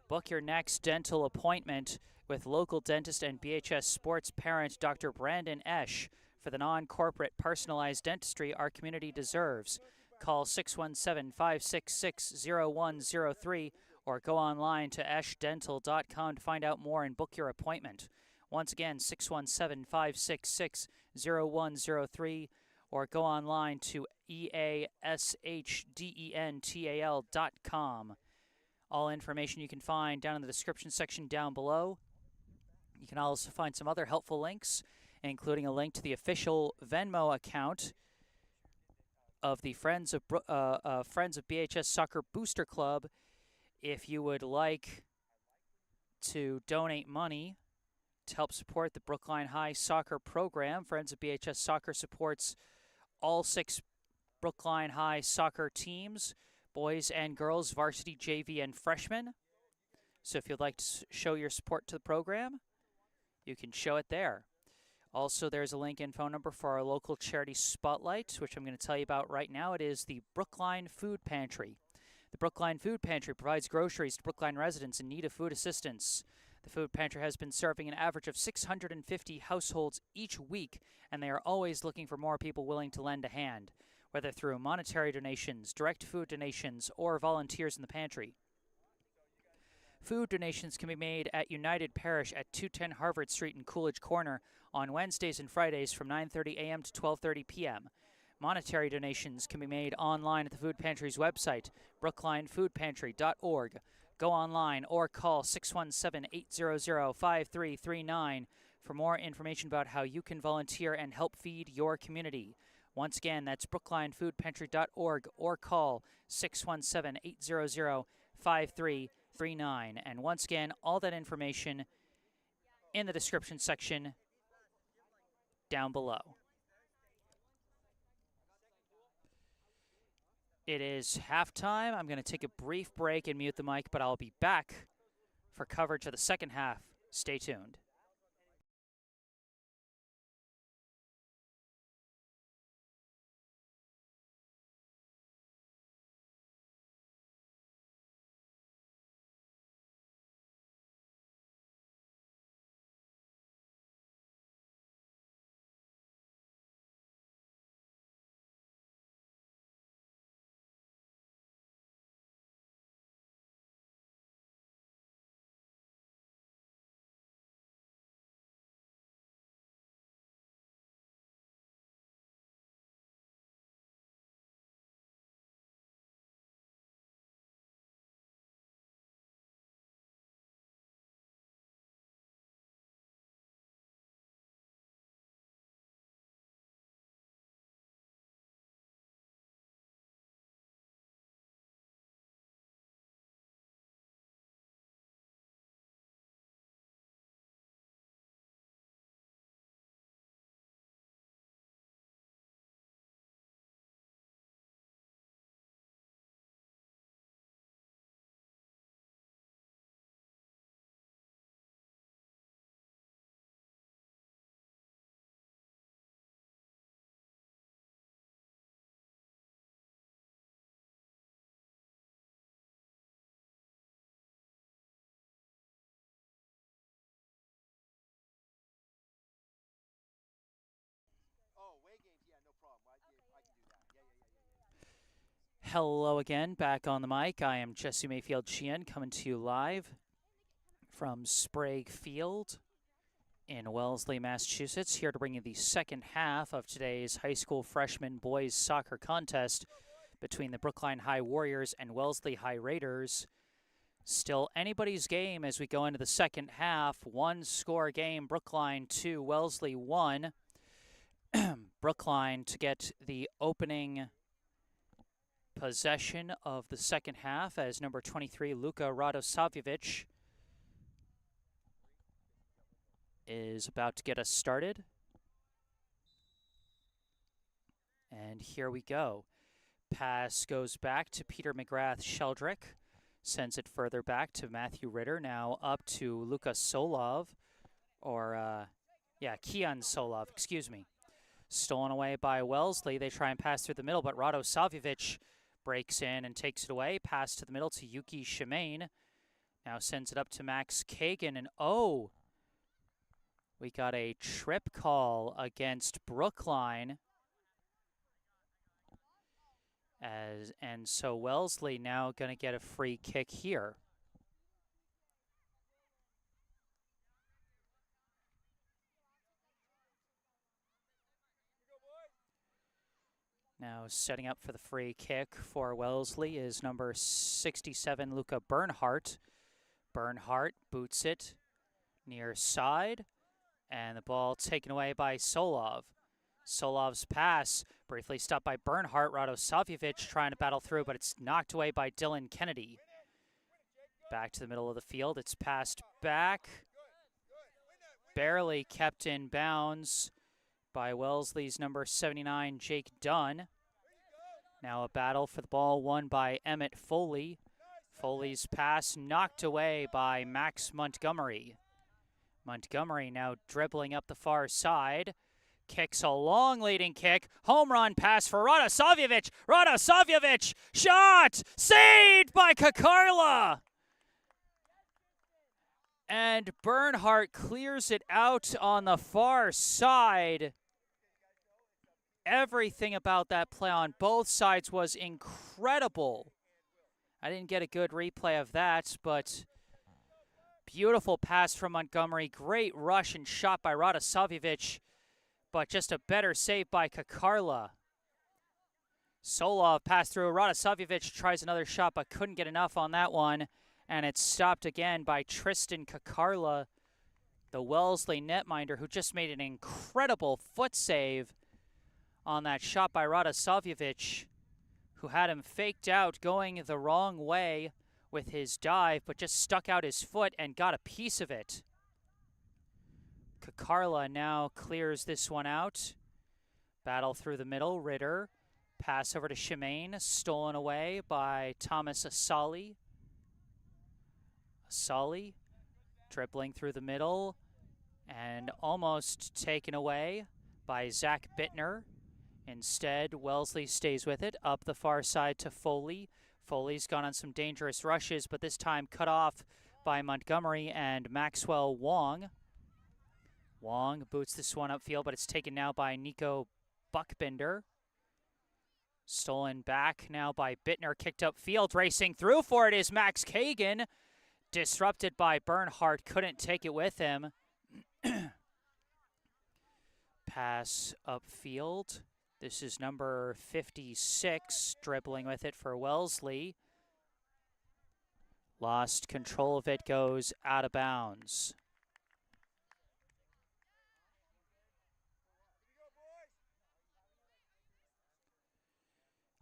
Book your next dental appointment with local dentist and BHS sports parent Dr. Brandon Esch for the non-corporate personalized dentistry our community deserves. Call 617-566-0103 or go online to eschdental.com to find out more and book your appointment. Once again, 617-566-0103 or go online to eashdental.com. All information you can find down in the description section down below. You can also find some other helpful links, including a link to the official Venmo account of the Friends of BHS Soccer Booster Club. If you would like to donate money to help support the Brookline High Soccer program, Friends of BHS Soccer supports all 6 Brookline High soccer teams, boys and girls, varsity, JV, and freshmen. So if you'd like to show your support to the program, you can show it there. Also, there's a link and phone number for our local charity spotlight, which I'm going to tell you about right now. It is the Brookline Food Pantry. The Brookline Food Pantry provides groceries to Brookline residents in need of food assistance. The food pantry has been serving an average of 650 households each week, and they are always looking for more people willing to lend a hand, whether through monetary donations, direct food donations, or volunteers in the pantry. Food donations can be made at United Parish at 210 Harvard Street in Coolidge Corner on Wednesdays and Fridays from 9:30 a.m. to 12:30 p.m. Monetary donations can be made online at the food pantry's website, brooklinefoodpantry.org. Go online or call 617-800-5339 for more information about how you can volunteer and help feed your community. Once again, that's brooklinefoodpantry.org or call 617-800-5339. And once again, all that information in the description section down below. It is halftime. I'm going to take a brief break and mute the mic, but I'll be back for coverage of the second half. Stay tuned. Hello again, back on the mic. I am Jesse Mayfield-Sheehan coming to you live from Sprague Field in Wellesley, Massachusetts, here to bring you the second half of today's high school freshman boys soccer contest between the Brookline High Warriors and Wellesley High Raiders. Still anybody's game as we go into the second half. One score game, Brookline 2, Wellesley 1. Brookline to get the opening possession of the second half as number 23, Luka Radosavljevic, is about to get us started. And here we go. Pass goes back to Peter McGrath-Sheldrick. Sends it further back to Matthew Ritter. Now up to Luka Solov. Kian Solov, excuse me. Stolen away by Wellesley. They try and pass through the middle, but Radosavljevic breaks in and takes it away. Pass to the middle to Yuki Shimane. Now sends it up to Max Kagan. And we got a trip call against Brookline. And so Wellesley now going to get a free kick here. Now setting up for the free kick for Wellesley is number 67, Luca Bernhardt. Bernhardt boots it near side, and the ball taken away by Solov. Solov's pass briefly stopped by Bernhardt. Radosavljevic trying to battle through, but it's knocked away by Dylan Kennedy. Back to the middle of the field. It's passed back. Barely kept in bounds by Wellesley's number 79, Jake Dunn. Now a battle for the ball won by Emmett Foley. Foley's pass knocked away by Max Montgomery. Montgomery now dribbling up the far side. Kicks a long leading kick. Home run pass for Radosavljevic. Radosavljevic shot! Saved by Kakarla! And Bernhardt clears it out on the far side. Everything about that play on both sides was incredible. I didn't get a good replay of that, but beautiful pass from Montgomery. Great rush and shot by Radosavljevic, but just a better save by Kakarla. Solov passed through. Radosavljevic tries another shot, but couldn't get enough on that one. And it's stopped again by Tristan Kakarla, the Wellesley netminder, who just made an incredible foot save on that shot by Radosavljevic, who had him faked out going the wrong way with his dive, but just stuck out his foot and got a piece of it. Kakarla now clears this one out. Battle through the middle. Ritter. Pass over to Shimane. Stolen away by Thomas Asali. Asali dribbling through the middle and almost taken away by Zach Bittner. Instead, Wellesley stays with it. Up the far side to Foley. Foley's gone on some dangerous rushes, but this time cut off by Montgomery and Maxwell Wong. Wong boots this one upfield, but it's taken now by Nico Buckbinder. Stolen back now by Bittner, kicked upfield, racing through for it is Max Kagan. Disrupted by Bernhardt, couldn't take it with him. Pass upfield. This is number 56, dribbling with it for Wellesley. Lost control of it, goes out of bounds.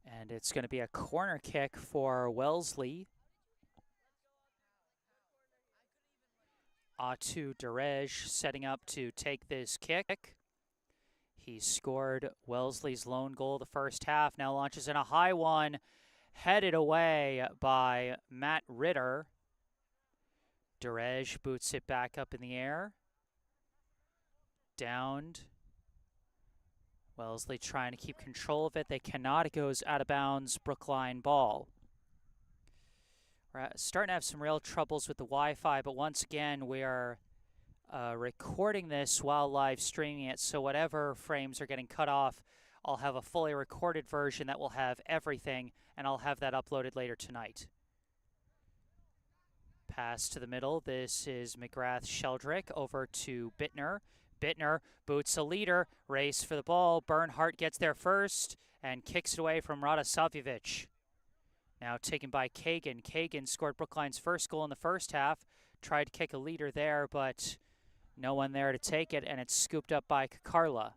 And it's going to be a corner kick for Wellesley. Atu Derej setting up to take this kick. He scored Wellesley's lone goal the first half. Now launches in a high one, headed away by Matt Ritter. Derej boots it back up in the air. Downed. Wellesley trying to keep control of it. They cannot. It goes out of bounds. Brookline ball. We're starting to have some real troubles with the Wi-Fi, but once again, we are recording this while live streaming it, so whatever frames are getting cut off I'll have a fully recorded version that will have everything, and I'll have that uploaded later tonight. Pass to the middle. This is McGrath-Sheldrick over to Bittner. Bittner boots a leader. Race for the ball. Bernhardt gets there first and kicks it away from Radosavljevic. Now taken by Kagan. Kagan scored Brookline's first goal in the first half. Tried to kick a leader there, but no one there to take it, and it's scooped up by Kakarla.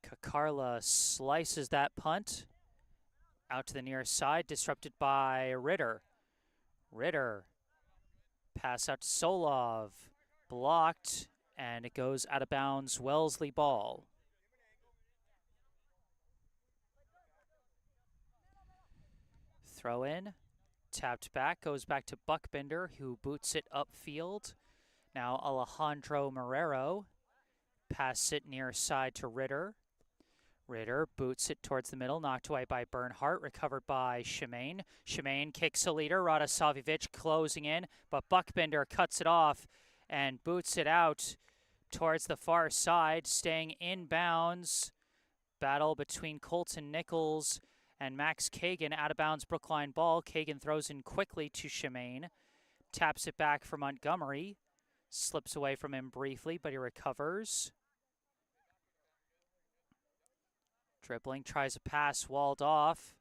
Kakarla slices that punt out to the near side, disrupted by Ritter. Ritter, pass out to Solov, blocked, and it goes out of bounds. Wellesley ball. Throw in, tapped back, goes back to Buckbinder, who boots it upfield. Now Alejandro Marrero, pass it near side to Ritter. Ritter boots it towards the middle, knocked away by Bernhardt, recovered by Shemaine. Shemaine kicks a leader, Radosavljevic closing in, but Buckbinder cuts it off and boots it out towards the far side, staying in bounds. Battle between Colton Nichols and Max Kagan, out of bounds Brookline ball. Kagan throws in quickly to Shemaine, taps it back for Montgomery, slips away from him briefly, but he recovers. Dribbling, tries a pass, walled off,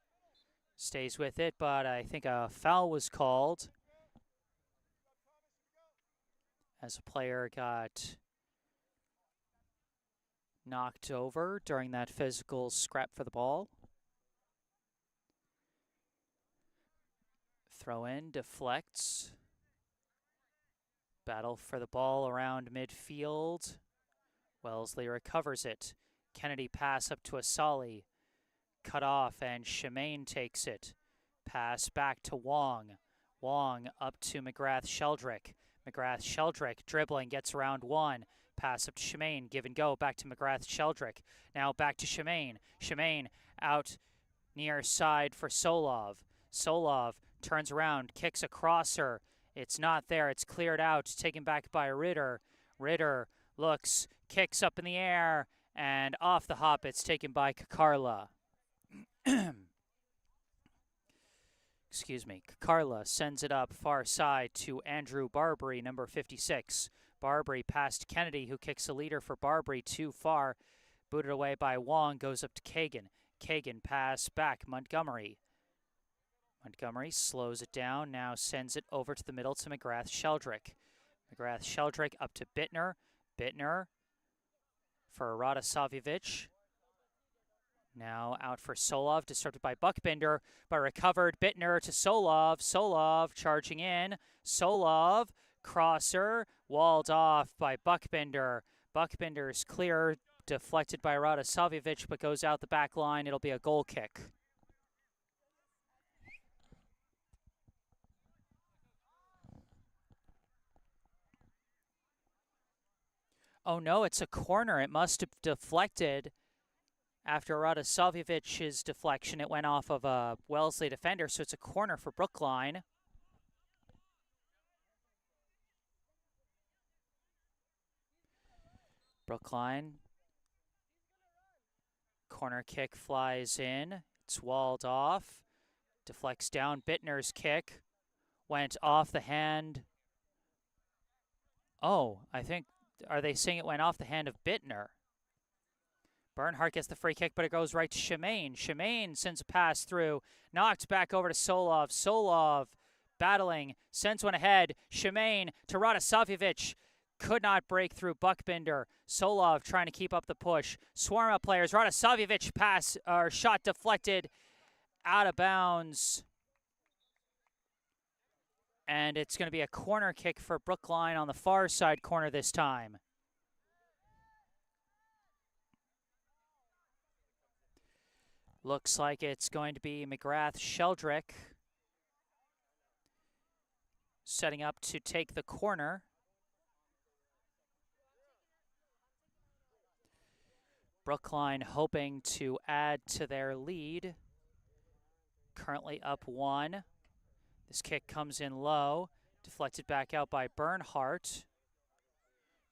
stays with it, but I think a foul was called as a player got knocked over during that physical scrap for the ball. Throw in, deflects. Battle for the ball around midfield. Wellesley recovers it. Kennedy pass up to Asali. Cut off, and Shemaine takes it. Pass back to Wong. Wong up to McGrath-Sheldrick. McGrath-Sheldrick dribbling, gets around one. Pass up to Shemaine. Give and go back to McGrath-Sheldrick. Now back to Shemaine. Shemaine out near side for Solov. Solov turns around, kicks a crosser. It's not there. It's cleared out, taken back by Ritter. Ritter looks, kicks up in the air, and off the hop, it's taken by Kakarla. Excuse me. Kakarla sends it up far side to Andrew Barbary, number 56. Barbary past Kennedy, who kicks a leader for Barbary too far. Booted away by Wong, goes up to Kagan. Kagan pass back, Montgomery. Montgomery slows it down, now sends it over to the middle to McGrath-Sheldrick. McGrath-Sheldrick up to Bittner. Bittner for Radosavljevic. Now out for Solov, disrupted by Buckbinder, but recovered. Bittner to Solov. Solov charging in. Solov, crosser, walled off by Buckbinder. Buckbinder's clear, deflected by Radosavljevic, but goes out the back line. It'll be a goal kick. Oh no, it's a corner. It must have deflected after Radosavljevic's deflection. It went off of a Wellesley defender, so it's a corner for Brookline. Brookline. Corner kick flies in. It's walled off. Deflects down. Bittner's kick went off the hand. Oh, I think, are they saying it went off the hand of Bittner? Bernhardt gets the free kick, but it goes right to Shemaine. Shemaine sends a pass through, knocked back over to Solov. Solov battling, sends one ahead. Shemaine to Radosavljevic. Could not break through Buckbinder. Solov trying to keep up the push. Swarm of players. Radosavljevic pass, or shot deflected out of bounds. And it's going to be a corner kick for Brookline on the far side corner this time. Looks like it's going to be McGrath-Sheldrick setting up to take the corner. Brookline hoping to add to their lead. Currently up 1. This kick comes in low, deflected back out by Bernhardt.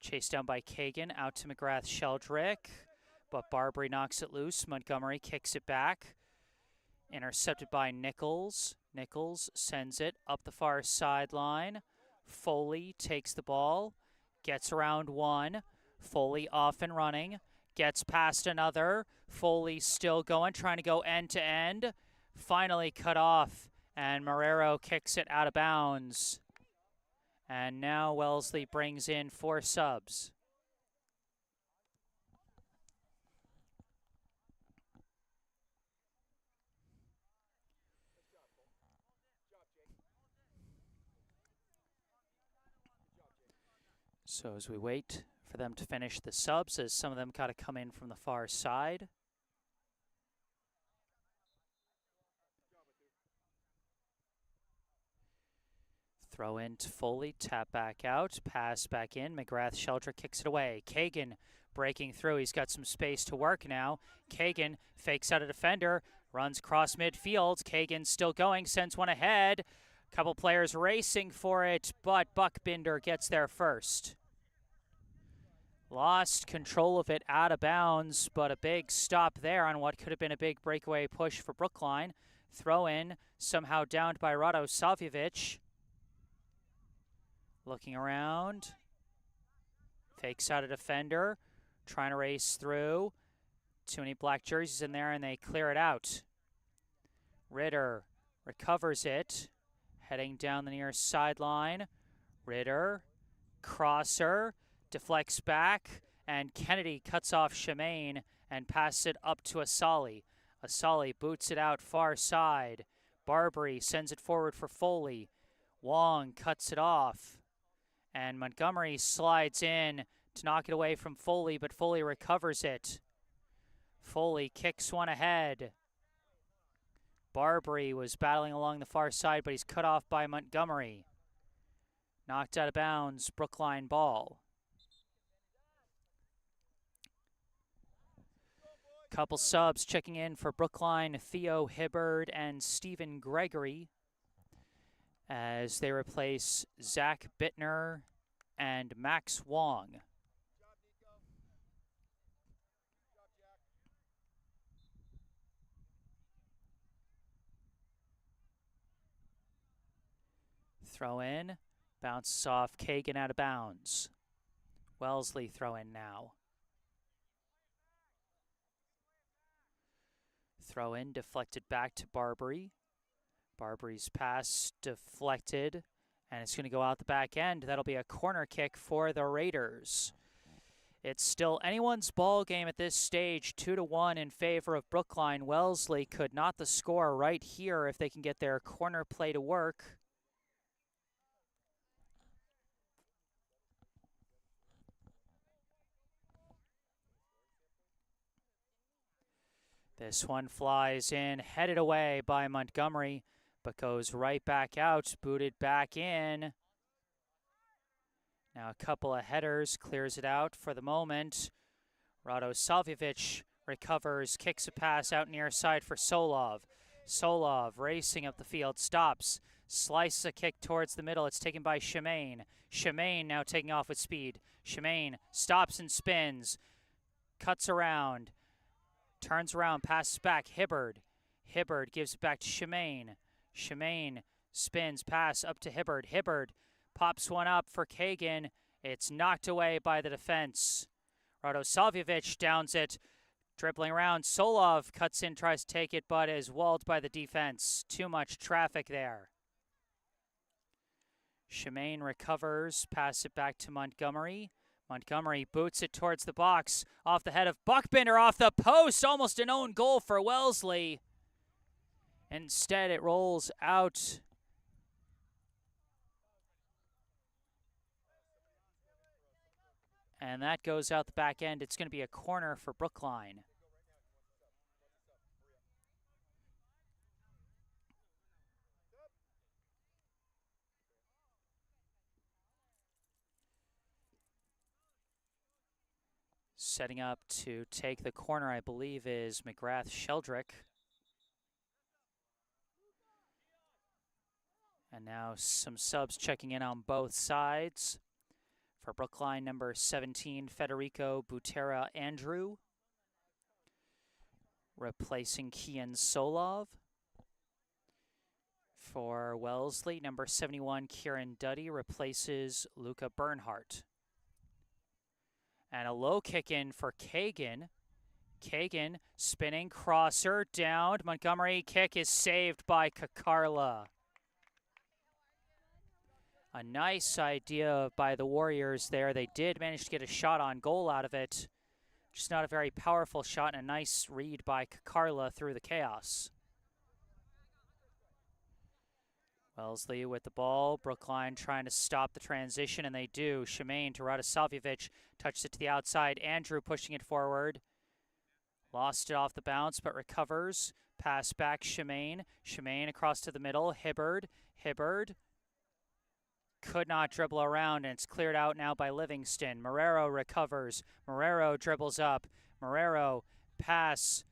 Chased down by Kagan, out to McGrath-Sheldrick, but Barbary knocks it loose. Montgomery kicks it back. Intercepted by Nichols. Nichols sends it up the far sideline. Foley takes the ball, gets around one. Foley off and running, gets past another. Foley still going, trying to go end to end. Finally cut off, and Marrero kicks it out of bounds. And now Wellesley brings in 4 subs. So as we wait for them to finish the subs, as some of them got to come in from the far side. Throw in to Foley, tap back out, pass back in. McGrath-Sheldrick kicks it away. Kagan breaking through. He's got some space to work now. Kagan fakes out a defender, runs cross midfield. Kagan still going, sends one ahead. Couple players racing for it, but Buckbinder gets there first. Lost control of it out of bounds, but a big stop there on what could have been a big breakaway push for Brookline. Throw in, somehow downed by Radosavljevic. Looking around. Fakes out a defender. Trying to race through. Too many black jerseys in there, and they clear it out. Ritter recovers it. Heading down the near sideline. Ritter. Crosser. Deflects back. And Kennedy cuts off Shemaine and passes it up to Asali. Asali boots it out far side. Barbary sends it forward for Foley. Wong cuts it off. And Montgomery slides in to knock it away from Foley, but Foley recovers it. Foley kicks one ahead. Barbary was battling along the far side, but he's cut off by Montgomery. Knocked out of bounds, Brookline ball. Couple subs checking in for Brookline, Theo Hibbard and Stephen Gregory, as they replace Zach Bittner and Max Wong. Throw in, bounces off Kagan out of bounds. Wellesley throw in now. Throw in, deflected back to Barbary. Barbary's pass deflected, and it's going to go out the back end. That'll be a corner kick for the Raiders. It's still anyone's ball game at this stage, 2-1 in favor of Brookline. Wellesley could knot the score right here if they can get their corner play to work. This one flies in, headed away by Montgomery, but goes right back out, booted back in. Now a couple of headers, clears it out for the moment. Radosavljevic recovers, kicks a pass out near side for Solov. Solov racing up the field, stops, slices a kick towards the middle. It's taken by Shemaine. Shemaine now taking off with speed. Shemaine stops and spins, cuts around. Turns around, passes back, Hibbard. Hibbard gives it back to Shemaine. Shemaine spins, pass up to Hibbard. Hibbard pops one up for Kagan. It's knocked away by the defense. Radosavljevic downs it, dribbling around. Solov cuts in, tries to take it, but is walled by the defense. Too much traffic there. Shemaine recovers, passes it back to Montgomery. Montgomery boots it towards the box, off the head of Buckbinder, off the post, almost an own goal for Wellesley. Instead, it rolls out. And that goes out the back end. It's going to be a corner for Brookline. Setting up to take the corner, I believe, is McGrath-Sheldrick. And now some subs checking in on both sides. For Brookline, number 17, Federico Butera Andrew, replacing Kian Solov. For Wellesley, number 71, Kieran Duddy, replaces Luca Bernhardt. And a low kick in for Kagan. Kagan, spinning crosser, downed. Montgomery kick is saved by Kakarla. A nice idea by the Warriors there. They did manage to get a shot on goal out of it. Just not a very powerful shot, and a nice read by Kakarla through the chaos. Wellesley with the ball. Brookline trying to stop the transition, and they do. Shemaine to Radosavljevic. Touches it to the outside. Andrew pushing it forward. Lost it off the bounce, but recovers. Pass back, Shemaine. Shemaine across to the middle. Hibbard. Hibbard could not dribble around, and it's cleared out now by Livingston. Marrero recovers. Marrero dribbles up. Marrero pass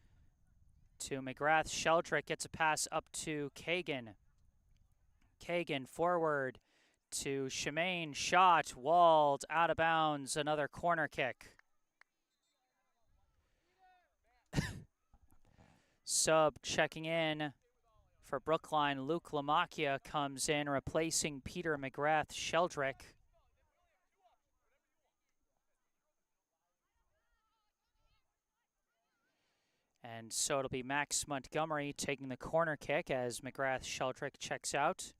to McGrath. Sheldrick gets a pass up to Kagan. Kagan forward to Shemaine. Shot, walled, out of bounds. Another corner kick. Sub checking in for Brookline. Luke Lamacchia comes in, replacing Peter McGrath Sheldrick. And so it'll be Max Montgomery taking the corner kick as McGrath Sheldrick checks out.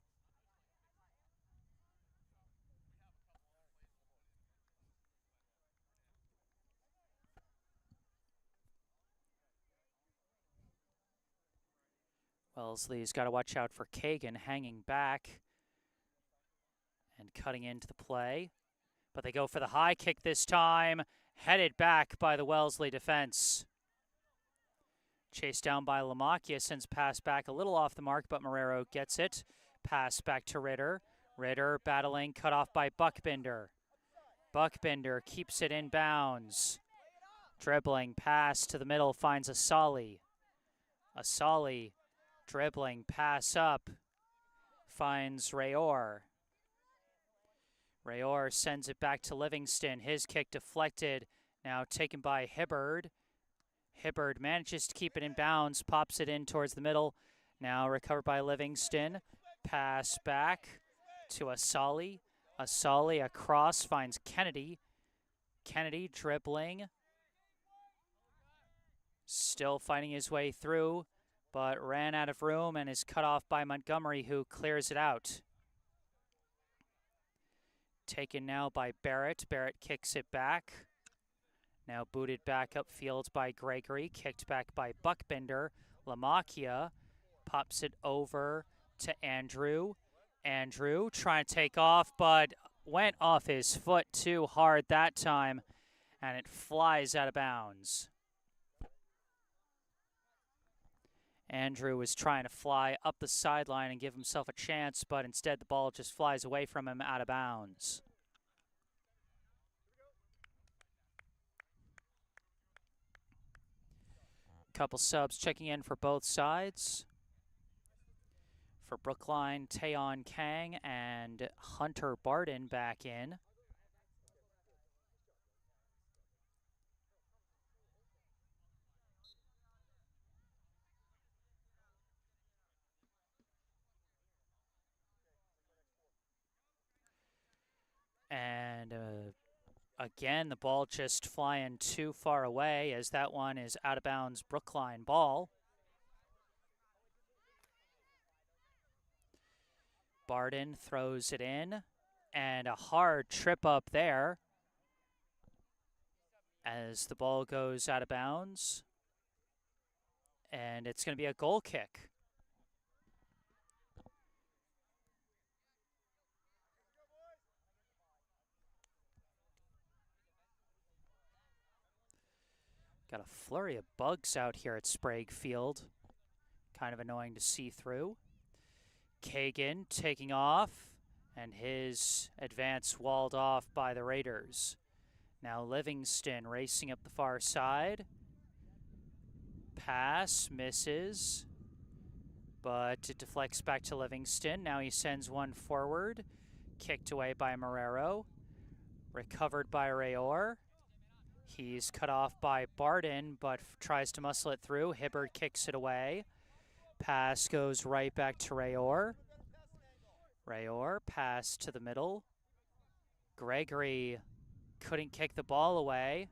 Wellesley's got to watch out for Kagan hanging back and cutting into the play. But they go for the high kick this time, headed back by the Wellesley defense. Chased down by Lamacchia, sends pass back a little off the mark, but Marrero gets it. Pass back to Ritter. Ritter battling, cut off by Buckbinder. Buckbinder keeps it in bounds. Dribbling, pass to the middle, finds Asali. Asali dribbling, pass up, finds Rayor. Rayor sends it back to Livingston. His kick deflected, now taken by Hibbard. Hibbard manages to keep it in bounds, pops it in towards the middle. Now recovered by Livingston. Pass back to Asali. Asali across, finds Kennedy. Kennedy dribbling. Still fighting his way through, but ran out of room and is cut off by Montgomery, who clears it out. Taken now by Barrett. Barrett kicks it back. Now booted back upfield by Gregory. Kicked back by Buckbinder. Lamacchia pops it over to Andrew. Andrew trying to take off, but went off his foot too hard that time, and it flies out of bounds. Andrew was trying to fly up the sideline and give himself a chance, but instead the ball just flies away from him out of bounds. Couple subs checking in for both sides. For Brookline, Taeyon Kang and Hunter Barden back in. And again, the ball just flying too far away, as that one is out of bounds Brookline ball. Barden throws it in, and a hard trip up there as the ball goes out of bounds. And it's going to be a goal kick. Got a flurry of bugs out here at Sprague Field. Kind of annoying to see through. Kagan taking off, and his advance walled off by the Raiders. Now Livingston racing up the far side. Pass, misses, but it deflects back to Livingston. Now he sends one forward. Kicked away by Marrero. Recovered by Rayor. He's cut off by Barden, but tries to muscle it through. Hibbard kicks it away. Pass goes right back to Rayor. Rayor, pass to the middle. Gregory couldn't kick the ball away,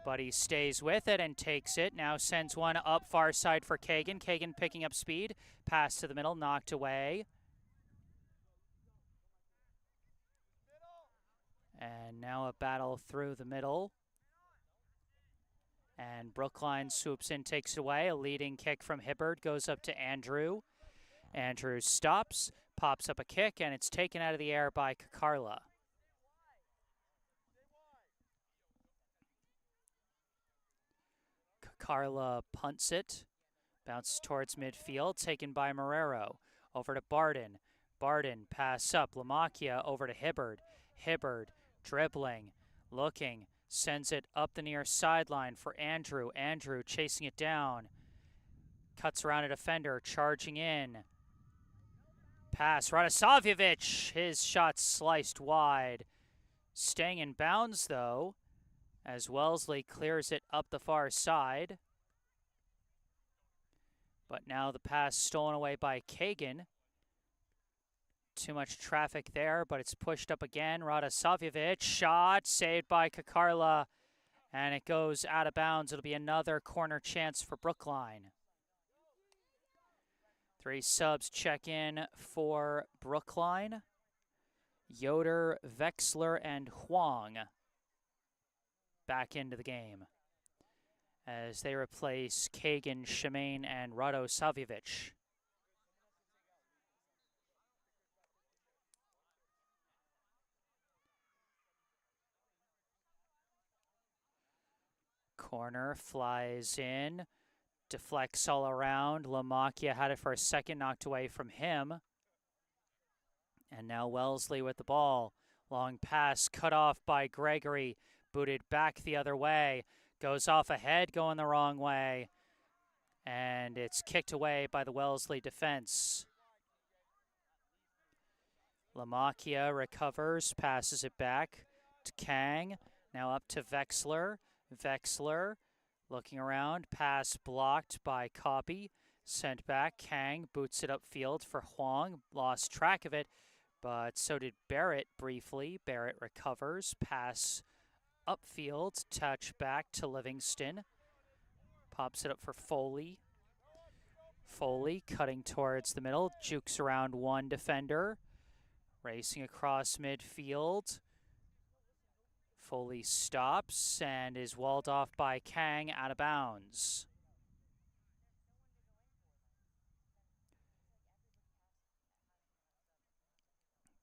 but he stays with it and takes it. Now sends one up far side for Kagan. Kagan picking up speed. Pass to the middle, knocked away. And now a battle through the middle. And Brookline swoops in, takes it away. A leading kick from Hibbard goes up to Andrew. Andrew stops, pops up a kick, and it's taken out of the air by Kakarla. Kakarla punts it, bounces towards midfield, taken by Marrero. Over to Barden. Barden, pass up. Lamacchia over to Hibbard. Hibbard, dribbling, looking, sends it up the near sideline for Andrew. Andrew chasing it down. Cuts around a defender, charging in. Pass, Radosavljevic. His shot sliced wide. Staying in bounds, though, as Wellesley clears it up the far side. But now the pass stolen away by Kagan. Too much traffic there, but it's pushed up again. Radosavljevic, shot, saved by Kakarla, and it goes out of bounds. It'll be another corner chance for Brookline. 3 subs check in for Brookline. Yoder, Vexler, and Huang back into the game as they replace Kagan, Shemaine, and Radosavljevic. Corner flies in, deflects all around. Lamacchia had it for a second, knocked away from him. And now Wellesley with the ball. Long pass cut off by Gregory, booted back the other way. Goes off ahead, going the wrong way. And it's kicked away by the Wellesley defense. Lamacchia recovers, passes it back to Kang. Now up to Vexler. Vexler looking around, pass blocked by Copy, sent back. Kang boots it upfield for Huang, lost track of it, but so did Barrett briefly. Barrett recovers, pass upfield, touch back to Livingston, pops it up for Foley. Foley cutting towards the middle, jukes around one defender, racing across midfield. Foley stops and is walled off by Kang, out of bounds.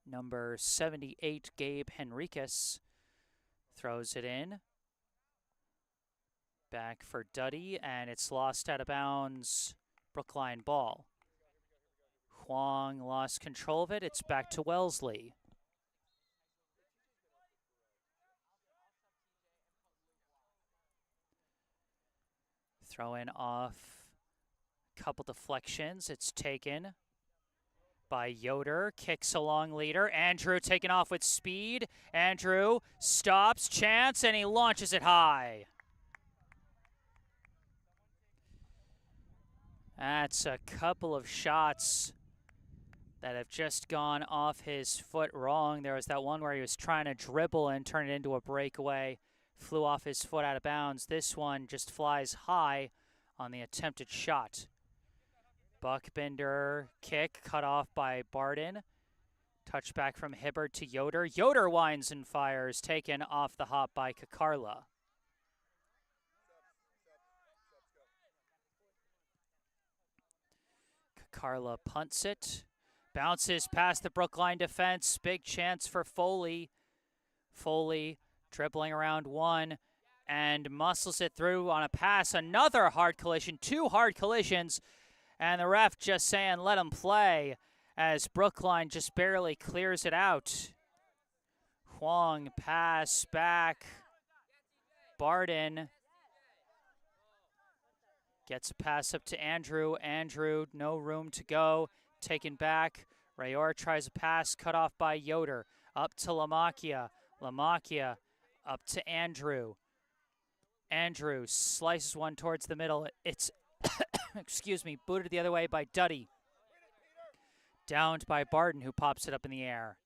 Number 78, Gabe Henriquez, throws it in. Back for Duddy, and it's lost out of bounds. Brookline ball. Huang lost control of it. It's back to Wellesley. Throw in off, couple deflections. It's taken by Yoder, kicks a long leader. Andrew taken off with speed. Andrew stops, chance, and he launches it high. That's a couple of shots that have just gone off his foot wrong. There was that one where he was trying to dribble and turn it into a breakaway. Flew off his foot out of bounds. This one just flies high on the attempted shot. Buckbinder kick cut off by Barden. Touchback from Hibbard to Yoder. Yoder winds and fires, taken off the hop by Kakarla. Kakarla punts it. Bounces past the Brookline defense. Big chance for Foley. Foley dribbling around one and muscles it through on a pass. Another hard collision, 2 hard collisions, and the ref just saying let him play as Brookline just barely clears it out. Huang pass back. Barden gets a pass up to Andrew. Andrew, no room to go. Taken back. Rayor tries a pass, cut off by Yoder. Up to Lamacchia. Lamacchia up to Andrew. Andrew slices one towards the middle. It's, excuse me, booted the other way by Duddy. Downed by Barden, who pops it up in the air.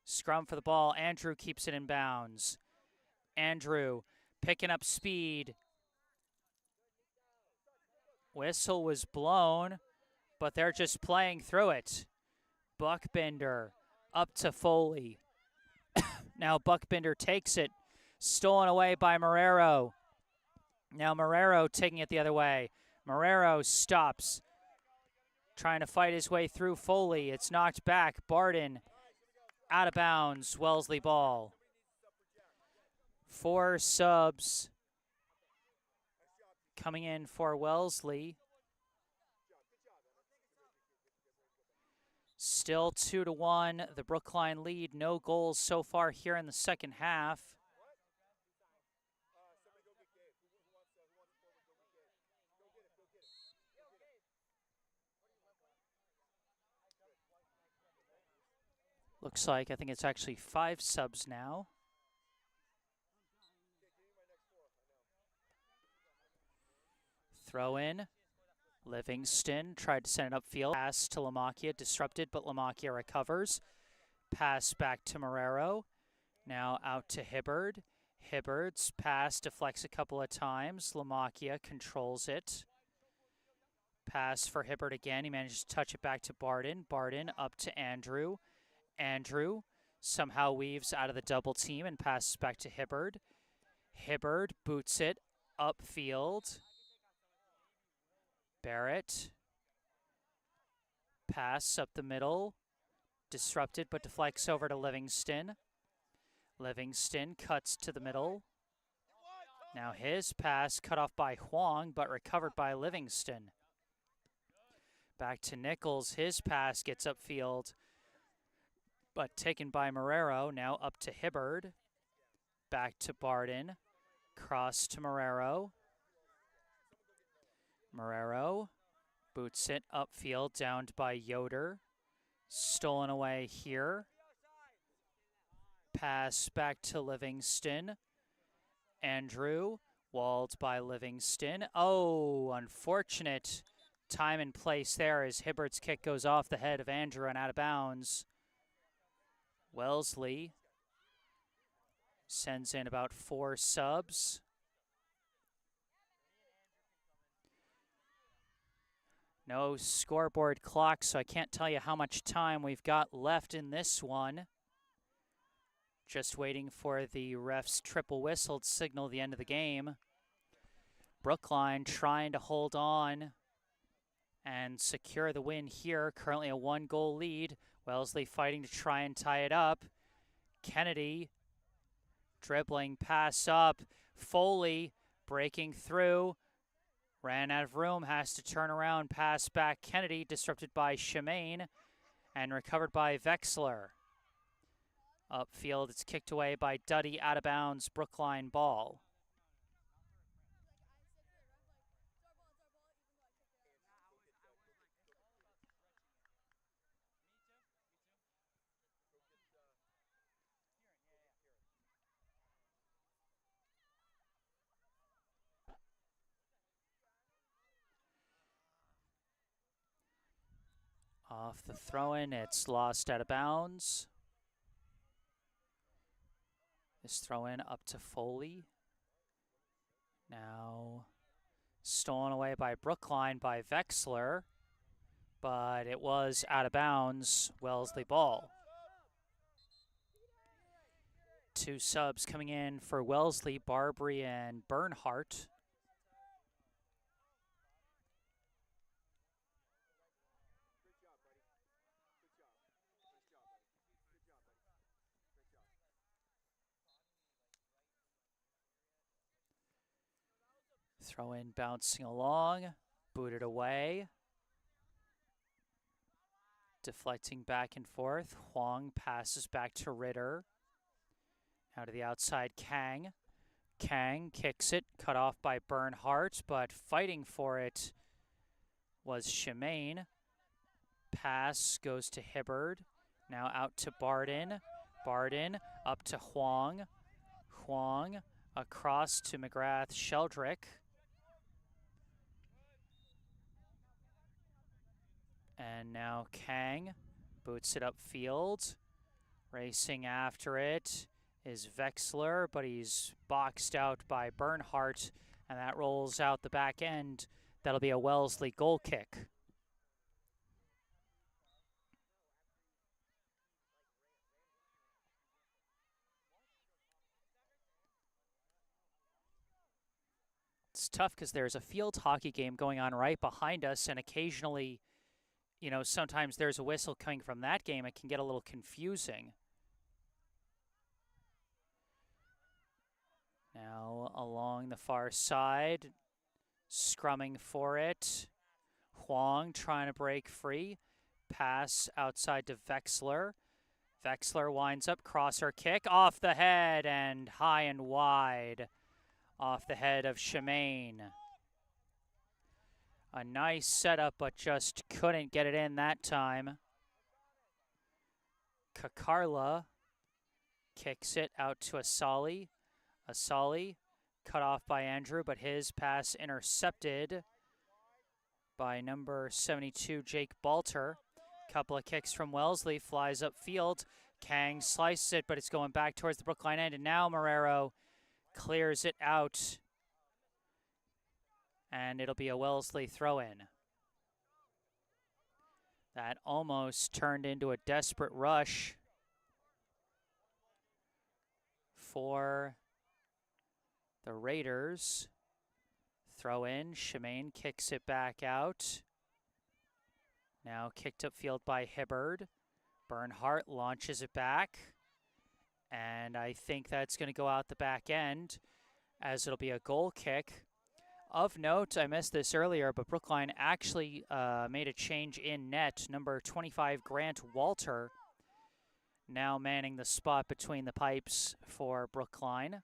Scrum for the ball. Andrew keeps it in bounds. Andrew picking up speed. Whistle was blown, but they're just playing through it. Buckbinder up to Foley. Now Buckbinder takes it. Stolen away by Marrero. Now Marrero taking it the other way. Marrero stops. Trying to fight his way through Foley. It's knocked back. Barden out of bounds. Wellesley ball. 4 subs coming in for Wellesley. Still 2-1. The Brookline lead. No goals so far here in the second half. Looks like, I think it's actually 5 subs now. Throw in. Livingston tried to send it upfield. Pass to Lamacchia, disrupted, but Lamacchia recovers. Pass back to Marrero. Now out to Hibbard. Hibbard's pass deflects a couple of times. Lamacchia controls it. Pass for Hibbard again. He manages to touch it back to Barden. Barden up to Andrew. Andrew somehow weaves out of the double team and passes back to Hibbard. Hibbard boots it upfield. Barrett. Pass up the middle. Disrupted, but deflects over to Livingston. Livingston cuts to the middle. Now his pass cut off by Huang, but recovered by Livingston. Back to Nichols. His pass gets upfield, but taken by Marrero. Now up to Hibbard. Back to Barden. Cross to Marrero. Marrero boots it upfield, downed by Yoder. Stolen away here. Pass back to Livingston. Andrew, walled by Livingston. Oh, unfortunate time and place there as Hibbard's kick goes off the head of Andrew and out of bounds. Wellesley sends in about 4 subs. No scoreboard clock, so I can't tell you how much time we've got left in this one. Just waiting for the ref's triple whistle to signal the end of the game. Brookline trying to hold on and secure the win here. Currently a 1-goal lead. Wellesley fighting to try and tie it up. Kennedy dribbling pass up. Foley breaking through. Ran out of room, has to turn around, pass back. Kennedy disrupted by Shemaine and recovered by Vexler. Upfield, it's kicked away by Duddy, out of bounds, Brookline ball. Off the throw-in, it's lost out of bounds. This throw-in up to Foley. Now stolen away by Brookline by Vexler, but it was out of bounds, Wellesley ball. 2 subs coming in for Wellesley, Barbary and Bernhardt. Throw in bouncing along, booted away. Deflecting back and forth. Huang passes back to Ritter. Now to the outside, Kang. Kang kicks it, cut off by Bernhardt, but fighting for it was Shemaine. Pass goes to Hibbard. Now out to Barden. Barden up to Huang. Huang across to McGrath-Sheldrick. And now Kang boots it upfield. Racing after it is Vexler, but he's boxed out by Bernhardt, and that rolls out the back end. That'll be a Wellesley goal kick. It's tough because there's a field hockey game going on right behind us, and occasionally, you know, sometimes there's a whistle coming from that game. It can get a little confusing. Now along the far side, scrumming for it. Huang trying to break free. Pass outside to Vexler. Vexler winds up, crosser kick off the head and high and wide off the head of Shemaine. A nice setup, but just couldn't get it in that time. Kakarla kicks it out to Asali. Asali cut off by Andrew, but his pass intercepted by number 72, Jake Balter. Couple of kicks from Wellesley, flies upfield. Kang slices it, but it's going back towards the Brookline end, and now Marrero clears it out. And it'll be a Wellesley throw-in. That almost turned into a desperate rush for the Raiders. Throw in, Shemaine kicks it back out. Now kicked upfield by Hibbard. Bernhardt launches it back. And I think that's going to go out the back end as it'll be a goal kick. Of note, I missed this earlier, but Brookline actually made a change in net. Number 25, Grant Walter, now manning the spot between the pipes for Brookline.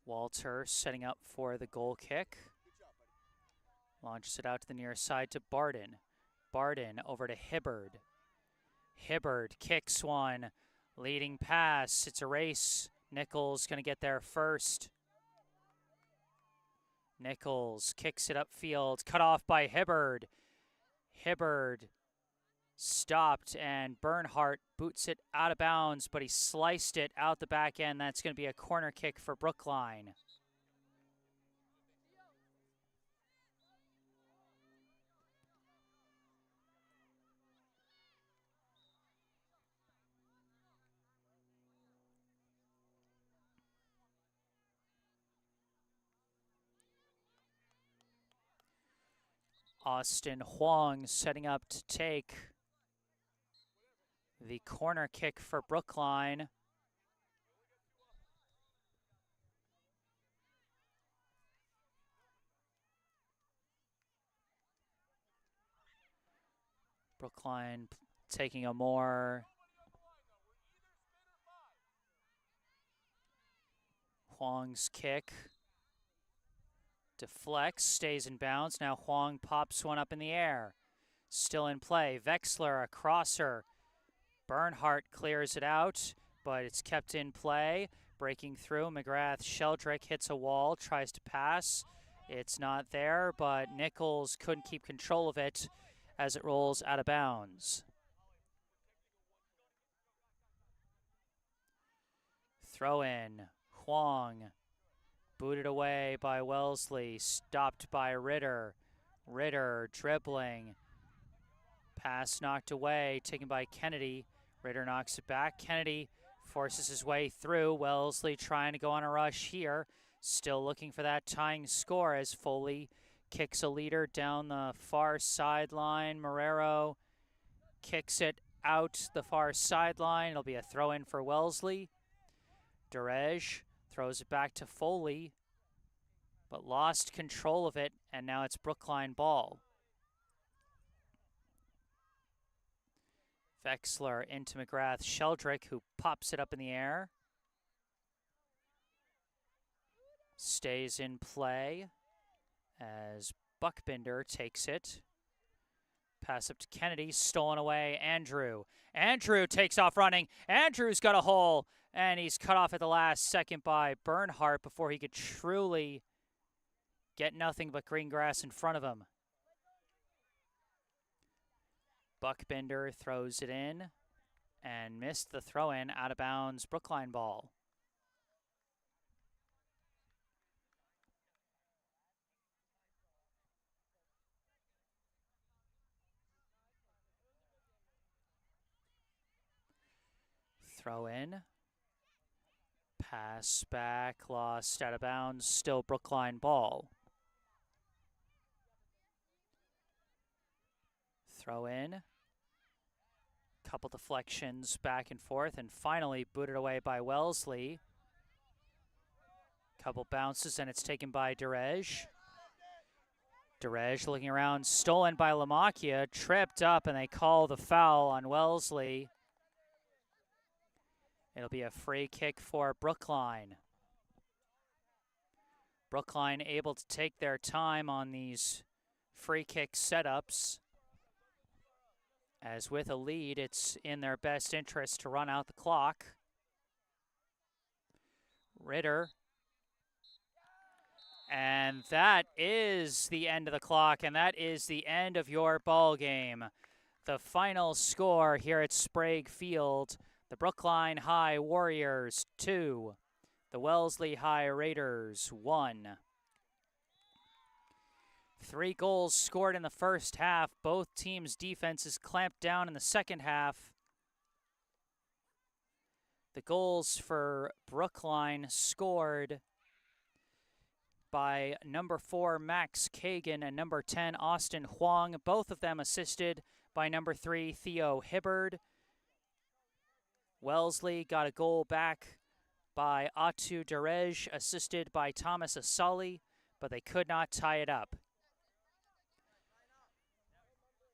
Walter setting up for the goal kick. Launches it out to the near side to Barden. Barden over to Hibbard. Hibbard kicks one. Leading pass. It's a race. Nichols going to get there first. Nichols kicks it upfield. Cut off by Hibbard. Hibbard stopped, and Bernhardt boots it out of bounds, but he sliced it out the back end. That's going to be a corner kick for Brookline. Austin Huang setting up to take the corner kick for Brookline. Brookline taking a more Huang's kick. Deflects, stays in bounds. Now Huang pops one up in the air. Still in play. Vexler, a crosser. Bernhardt clears it out, but it's kept in play. Breaking through. McGrath-Sheldrick hits a wall, tries to pass. It's not there, but Nichols couldn't keep control of it as it rolls out of bounds. Throw in. Huang. Booted away by Wellesley, stopped by Ritter. Ritter dribbling. Pass knocked away, taken by Kennedy. Ritter knocks it back. Kennedy forces his way through. Wellesley trying to go on a rush here. Still looking for that tying score as Foley kicks a leader down the far sideline. Marrero kicks it out the far sideline. It'll be a throw-in for Wellesley. Derej throws it back to Foley, but lost control of it, and now it's Brookline ball. Vexler into McGrath-Sheldrick, who pops it up in the air. Stays in play, as Buckbinder takes it. Pass up to Kennedy, stolen away. Andrew takes off running. Andrew's got a hole, and he's cut off at the last second by Bernhardt before he could truly get nothing but green grass in front of him. Buckbinder throws it in and missed the throw-in, out of bounds, Brookline ball. Throw in. Pass back, lost out of bounds, still Brookline ball. Throw in. Couple deflections back and forth, and finally booted away by Wellesley. Couple bounces, and it's taken by Derej. Derej looking around, stolen by Lamacchia, tripped up, and they call the foul on Wellesley. It'll be a free kick for Brookline. Brookline able to take their time on these free kick setups, as with a lead, it's in their best interest to run out the clock. Ritter. And that is the end of the clock, and that is the end of your ball game. The final score here at Sprague Field, the Brookline High Warriors 2, the Wellesley High Raiders 1. 3 goals scored in the first half. Both teams' defenses clamped down in the second half. The goals for Brookline scored by number 4, Max Kagan, and number 10, Austin Huang. Both of them assisted by number 3, Theo Hibbard. Wellesley got a goal back by Atu Derej, assisted by Thomas Asali, but they could not tie it up.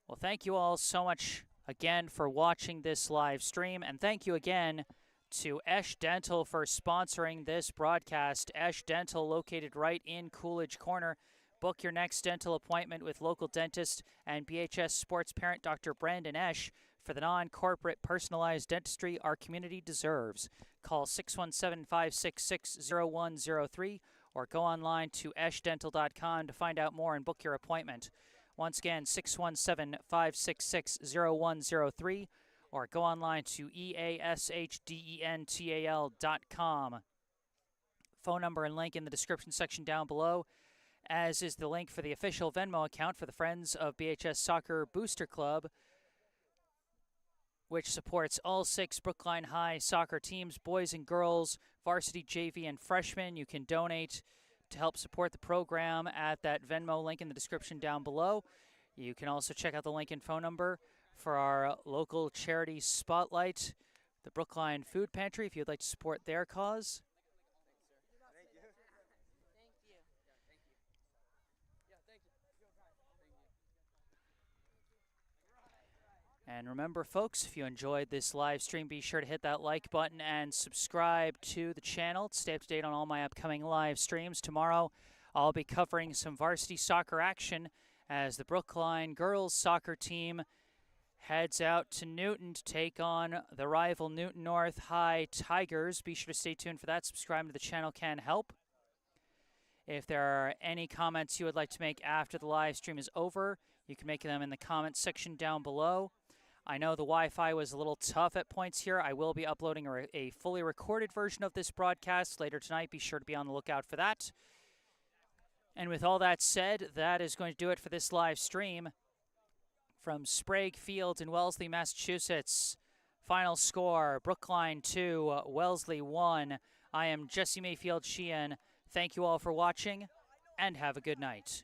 Well, thank you all so much again for watching this live stream, and thank you again to Esh Dental for sponsoring this broadcast. Esh Dental, located right in Coolidge Corner. Book your next dental appointment with local dentist and BHS sports parent Dr. Brandon Esh for the non-corporate personalized dentistry our community deserves. Call 617-566-0103 or go online to eshdental.com to find out more and book your appointment. Once again, 617-566-0103 or go online to eashdental.com. Phone number and link in the description section down below, as is the link for the official Venmo account for the Friends of BHS Soccer Booster Club, which supports all 6 Brookline High soccer teams, boys and girls, varsity, JV, and freshmen. You can donate to help support the program at that Venmo link in the description down below. You can also check out the link and phone number for our local charity spotlight, the Brookline Food Pantry, if you'd like to support their cause. And remember, folks, if you enjoyed this live stream, be sure to hit that like button and subscribe to the channel to stay up to date on all my upcoming live streams. Tomorrow, I'll be covering some varsity soccer action as the Brookline girls soccer team heads out to Newton to take on the rival Newton North High Tigers. Be sure to stay tuned for that. Subscribing to the channel can help. If there are any comments you would like to make after the live stream is over, you can make them in the comments section down below. I know the Wi-Fi was a little tough at points here. I will be uploading a fully recorded version of this broadcast later tonight. Be sure to be on the lookout for that. And with all that said, that is going to do it for this live stream from Sprague Field in Wellesley, Massachusetts. Final score, Brookline 2, Wellesley 1. I am Jesse Mayfield-Sheehan. Thank you all for watching, and have a good night.